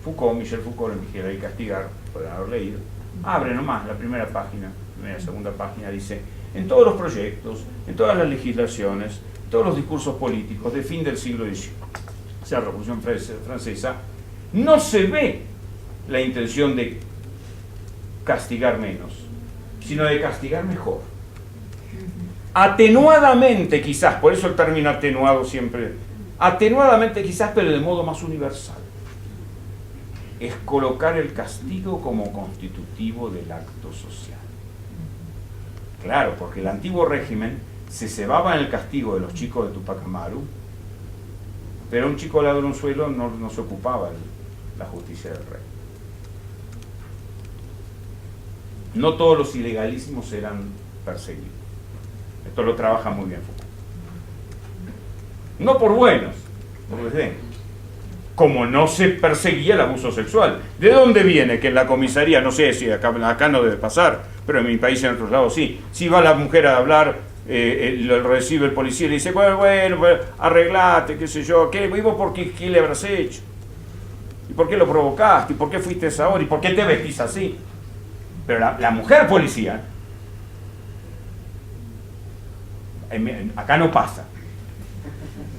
Foucault, Michel Foucault, en Vigilar y Castigar, pueden haber leído. Abre nomás la primera página, la segunda página, dice: en todos los proyectos, en todas las legislaciones, en todos los discursos políticos de fin del siglo XVIII, o sea, la Revolución Francesa, no se ve la intención de castigar menos, sino de castigar mejor. Atenuadamente quizás, por eso el término atenuado siempre, atenuadamente quizás, pero de modo más universal. Es colocar el castigo como constitutivo del acto social. Claro, porque el antiguo régimen se cebaba en el castigo de los chicos de Tupac Amaru, pero un chico ladronzuelo no se ocupaba la justicia del rey. No todos los ilegalísimos eran perseguidos. Esto lo trabaja muy bien Foucault. No por buenos, por desdén. Como no se perseguía el abuso sexual. ¿De dónde viene que en la comisaría, no sé si acá no debe pasar, pero en mi país y en otros lados sí, si va la mujer a hablar, lo recibe el policía y le dice: bueno, arreglate, qué sé yo, ¿qué? ¿Y vos por qué le habrás hecho? ¿Y por qué lo provocaste? ¿Y por qué fuiste a esa hora? ¿Y por qué te vestís así? Pero la mujer policía, acá no pasa.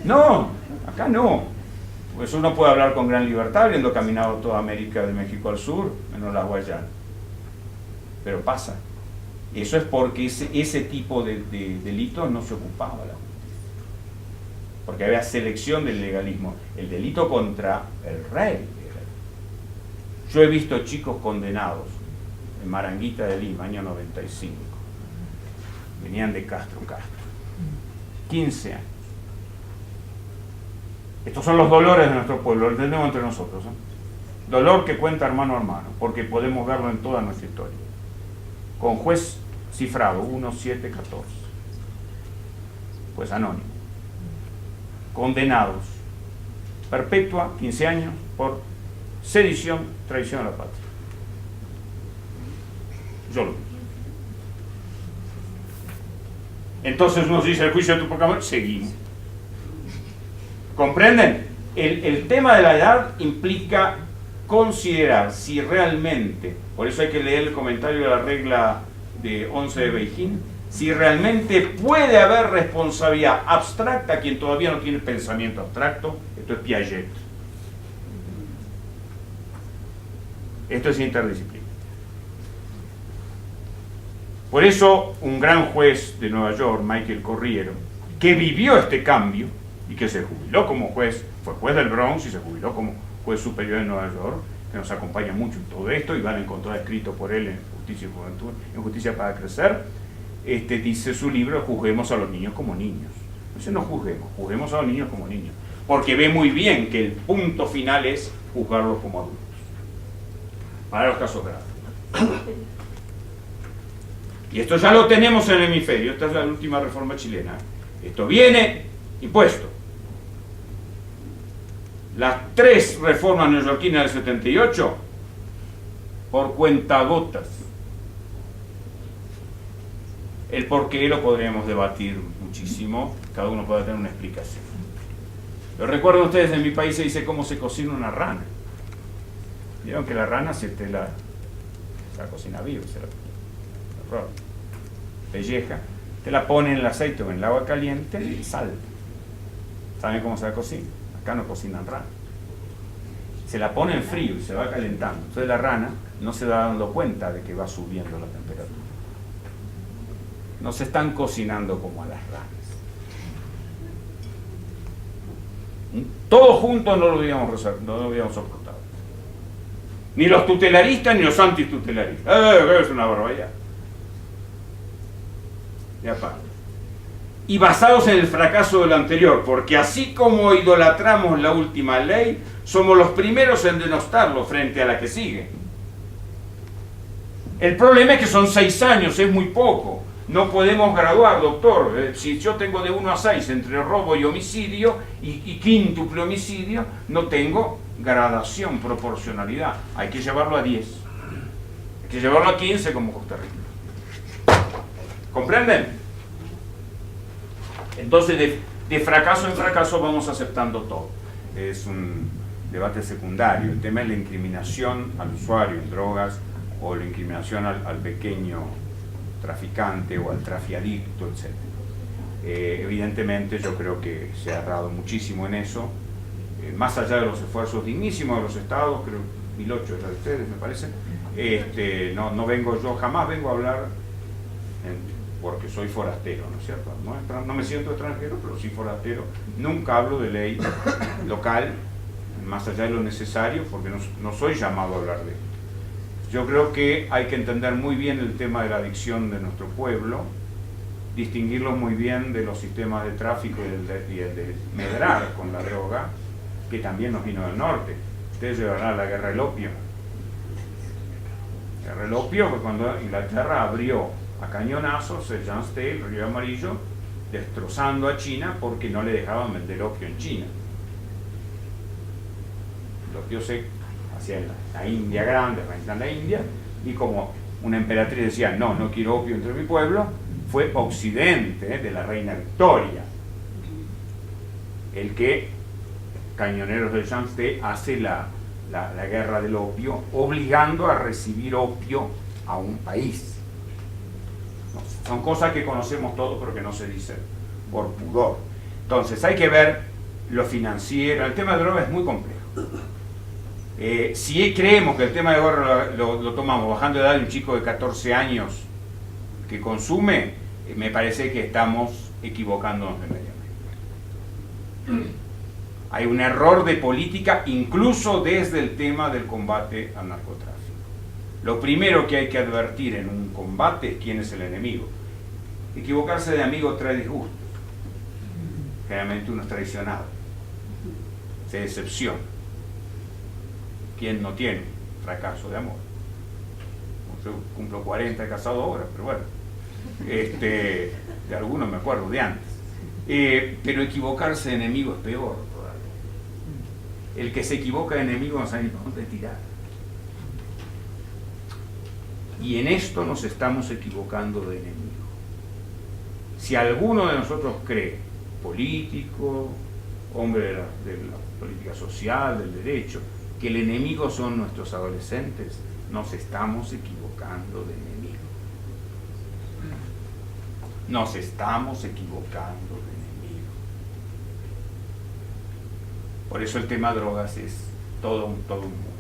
No, acá no. Pues uno puede hablar con gran libertad, habiendo caminado toda América de México al sur, menos la Guayana. Pero pasa. Eso es porque ese tipo de delitos no se ocupaba la justicia. Porque había selección del legalismo. El delito contra el rey. Yo he visto chicos condenados en Maranguita de Lima, año 95. Venían de Castro. 15 años. Estos son los dolores de nuestro pueblo, los tenemos entre nosotros. Dolor que cuenta hermano a hermano, porque podemos verlo en toda nuestra historia. Con juez cifrado, 1714. Pues anónimo. Condenados, perpetua, 15 años, por sedición, traición a la patria. Yo lo vi. Entonces uno dice el juicio de Tupac Amaru, seguimos. ¿Comprenden? El tema de la edad implica considerar si realmente, por eso hay que leer el comentario de la regla de 11 de Beijing, si realmente puede haber responsabilidad abstracta a quien todavía no tiene pensamiento abstracto. Esto es Piaget. Esto es interdisciplina. Por eso un gran juez de Nueva York, Michael Corriero, que vivió este cambio y que se jubiló como juez, fue juez del Bronx y se jubiló como juez superior en Nueva York, que nos acompaña mucho en todo esto y van a encontrar escrito por él en Justicia y Juventud, en Justicia para Crecer, dice su libro, juzguemos a los niños como niños. Entonces no juzguemos, juzguemos a los niños como niños, porque ve muy bien que el punto final es juzgarlos como adultos, para los casos graves. Y esto ya lo tenemos en el hemisferio, esta es la última reforma chilena. Esto viene impuesto. Las 3 reformas neoyorquinas del 78, por cuentagotas. El por qué lo podríamos debatir muchísimo, cada uno puede tener una explicación. Pero recuerden ustedes, en mi país se dice cómo se cocina una rana. Vieron que la rana se la cocina viva, se la pelleja, te la pone en el aceite o en el agua caliente y sal. ¿Saben cómo se la cocina? Acá no cocinan rana. Se la pone en frío y se va calentando. Entonces la rana no se va dando cuenta de que va subiendo la temperatura. No se están cocinando como a las ranas. Todos juntos no lo habíamos soportado. Ni los tutelaristas ni los antitutelaristas. Es una barbaridad. Y aparte. Y basados en el fracaso del anterior, porque así como idolatramos la última ley, somos los primeros en denostarlo frente a la que sigue. El problema es que son 6 años, es muy poco. No podemos graduar, doctor. Si yo tengo de 1 a 6 entre robo y homicidio y quíntuple homicidio, no tengo gradación, proporcionalidad. Hay que llevarlo a 10. Hay que llevarlo a 15 como Costa Rica. ¿Comprenden? Entonces, de fracaso en fracaso vamos aceptando todo. Es un debate secundario. El tema es la incriminación al usuario en drogas o la incriminación al pequeño traficante o al trafiadicto, etc. Evidentemente yo creo que se ha errado muchísimo en eso, más allá de los esfuerzos dignísimos de los estados. Creo 1008 era de ustedes, me parece. No vengo yo, jamás vengo a hablar porque soy forastero, ¿no es cierto? No me siento extranjero, pero sí forastero. Nunca hablo de ley local, más allá de lo necesario, porque no soy llamado a hablar de esto. Yo creo que hay que entender muy bien el tema de la adicción de nuestro pueblo, distinguirlo muy bien de los sistemas de tráfico y el de medrar con la droga, que también nos vino del norte. Ustedes llevarán la guerra del opio. La guerra del opio fue cuando Inglaterra abrió a cañonazos el Yangtze, el río Amarillo, destrozando a China porque no le dejaban vender opio en China. El opio se hacia la India grande, en la India, y como una emperatriz decía, no quiero opio entre mi pueblo, fue Occidente, de la reina Victoria, el que, cañoneros del Yangtze, hace la guerra del opio, obligando a recibir opio a un país. Son cosas que conocemos todos, pero que no se dicen por pudor. Entonces hay que ver lo financiero. El tema de droga es muy complejo. Si creemos que el tema de droga lo tomamos bajando de edad de un chico de 14 años que consume, me parece que estamos equivocándonos de medio. Hay un error de política incluso desde el tema del combate al narcotráfico. Lo primero que hay que advertir en un combate es quién es el enemigo. Equivocarse de amigo trae disgustos. Generalmente uno es traicionado, se decepciona. ¿Quién no tiene fracaso de amor? Yo cumplo 40 casado ahora, pero bueno, de algunos me acuerdo de antes. Pero equivocarse de enemigo es peor todavía. El que se equivoca de enemigo no sabe ni por dónde tirar. Y en esto nos estamos equivocando de enemigo. Si alguno de nosotros cree, político, hombre de la política social, del derecho, que el enemigo son nuestros adolescentes, nos estamos equivocando de enemigo. Nos estamos equivocando de enemigo. Por eso el tema drogas es todo un mundo.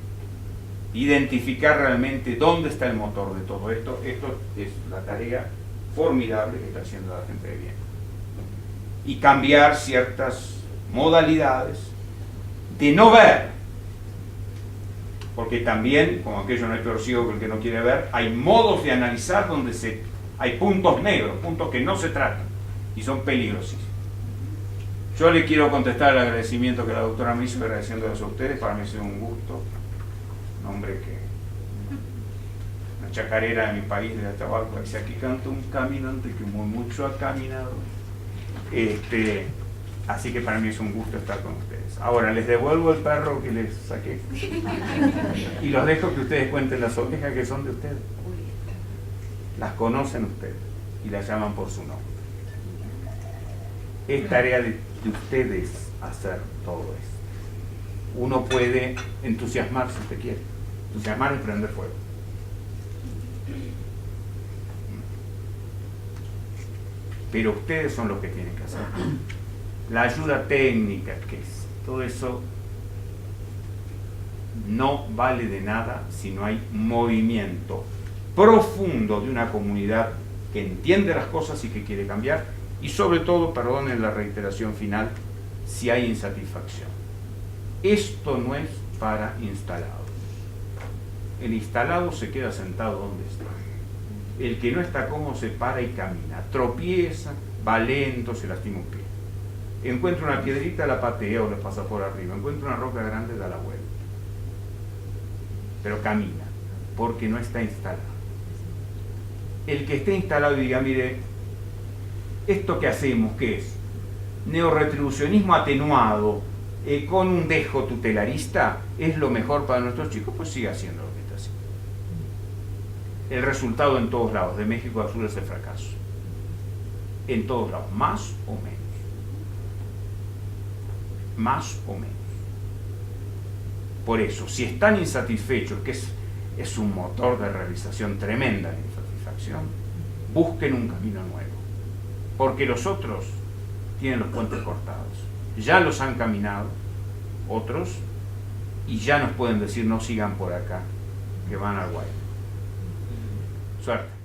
Identificar realmente dónde está el motor de todo esto. Esto es la tarea formidable que está haciendo la gente de bien. Y cambiar ciertas modalidades de no ver. Porque también, como aquello no hay peor ciego que el que no quiere ver, hay modos de analizar donde hay puntos negros, puntos que no se tratan y son peligrosísimos. Yo le quiero contestar el agradecimiento que la doctora me hizo, agradeciéndoles a ustedes. Para mí ha sido un gusto. Un hombre que, una chacarera de mi país, de Atahualpa, dice: aquí canta un caminante que muy mucho ha caminado. Así que para mí es un gusto estar con ustedes. Ahora les devuelvo el perro que les saqué y los dejo que ustedes cuenten las ovejas que son de ustedes. Las conocen ustedes y las llaman por su nombre. Es tarea de ustedes hacer todo esto. Uno puede entusiasmar si usted quiere. Entusiasmar es prender fuego. Pero ustedes son los que tienen que hacer. La ayuda técnica, que es todo eso, no vale de nada si no hay movimiento profundo de una comunidad que entiende las cosas y que quiere cambiar, y sobre todo, perdonen la reiteración final, si hay insatisfacción. Esto no es para instalados. El instalado se queda sentado donde está. El que no está cómodo se para y camina, tropieza, va lento, se lastima un pie. Encuentra una piedrita, la patea o la pasa por arriba. Encuentra una roca grande, da la vuelta. Pero camina, porque no está instalado. El que esté instalado y diga: mire, ¿esto que hacemos qué es? Neorretribucionismo atenuado, con un dejo tutelarista, ¿es lo mejor para nuestros chicos? Pues siga haciendo lo que está haciendo. El resultado en todos lados, de México a sur, es el fracaso. En todos lados, más o menos. Más o menos. Por eso, si están insatisfechos, que es un motor de realización tremenda la insatisfacción, busquen un camino nuevo. Porque los otros tienen los puentes cortados. Ya los han caminado otros y ya nos pueden decir: no sigan por acá, que van al Guay. Suerte.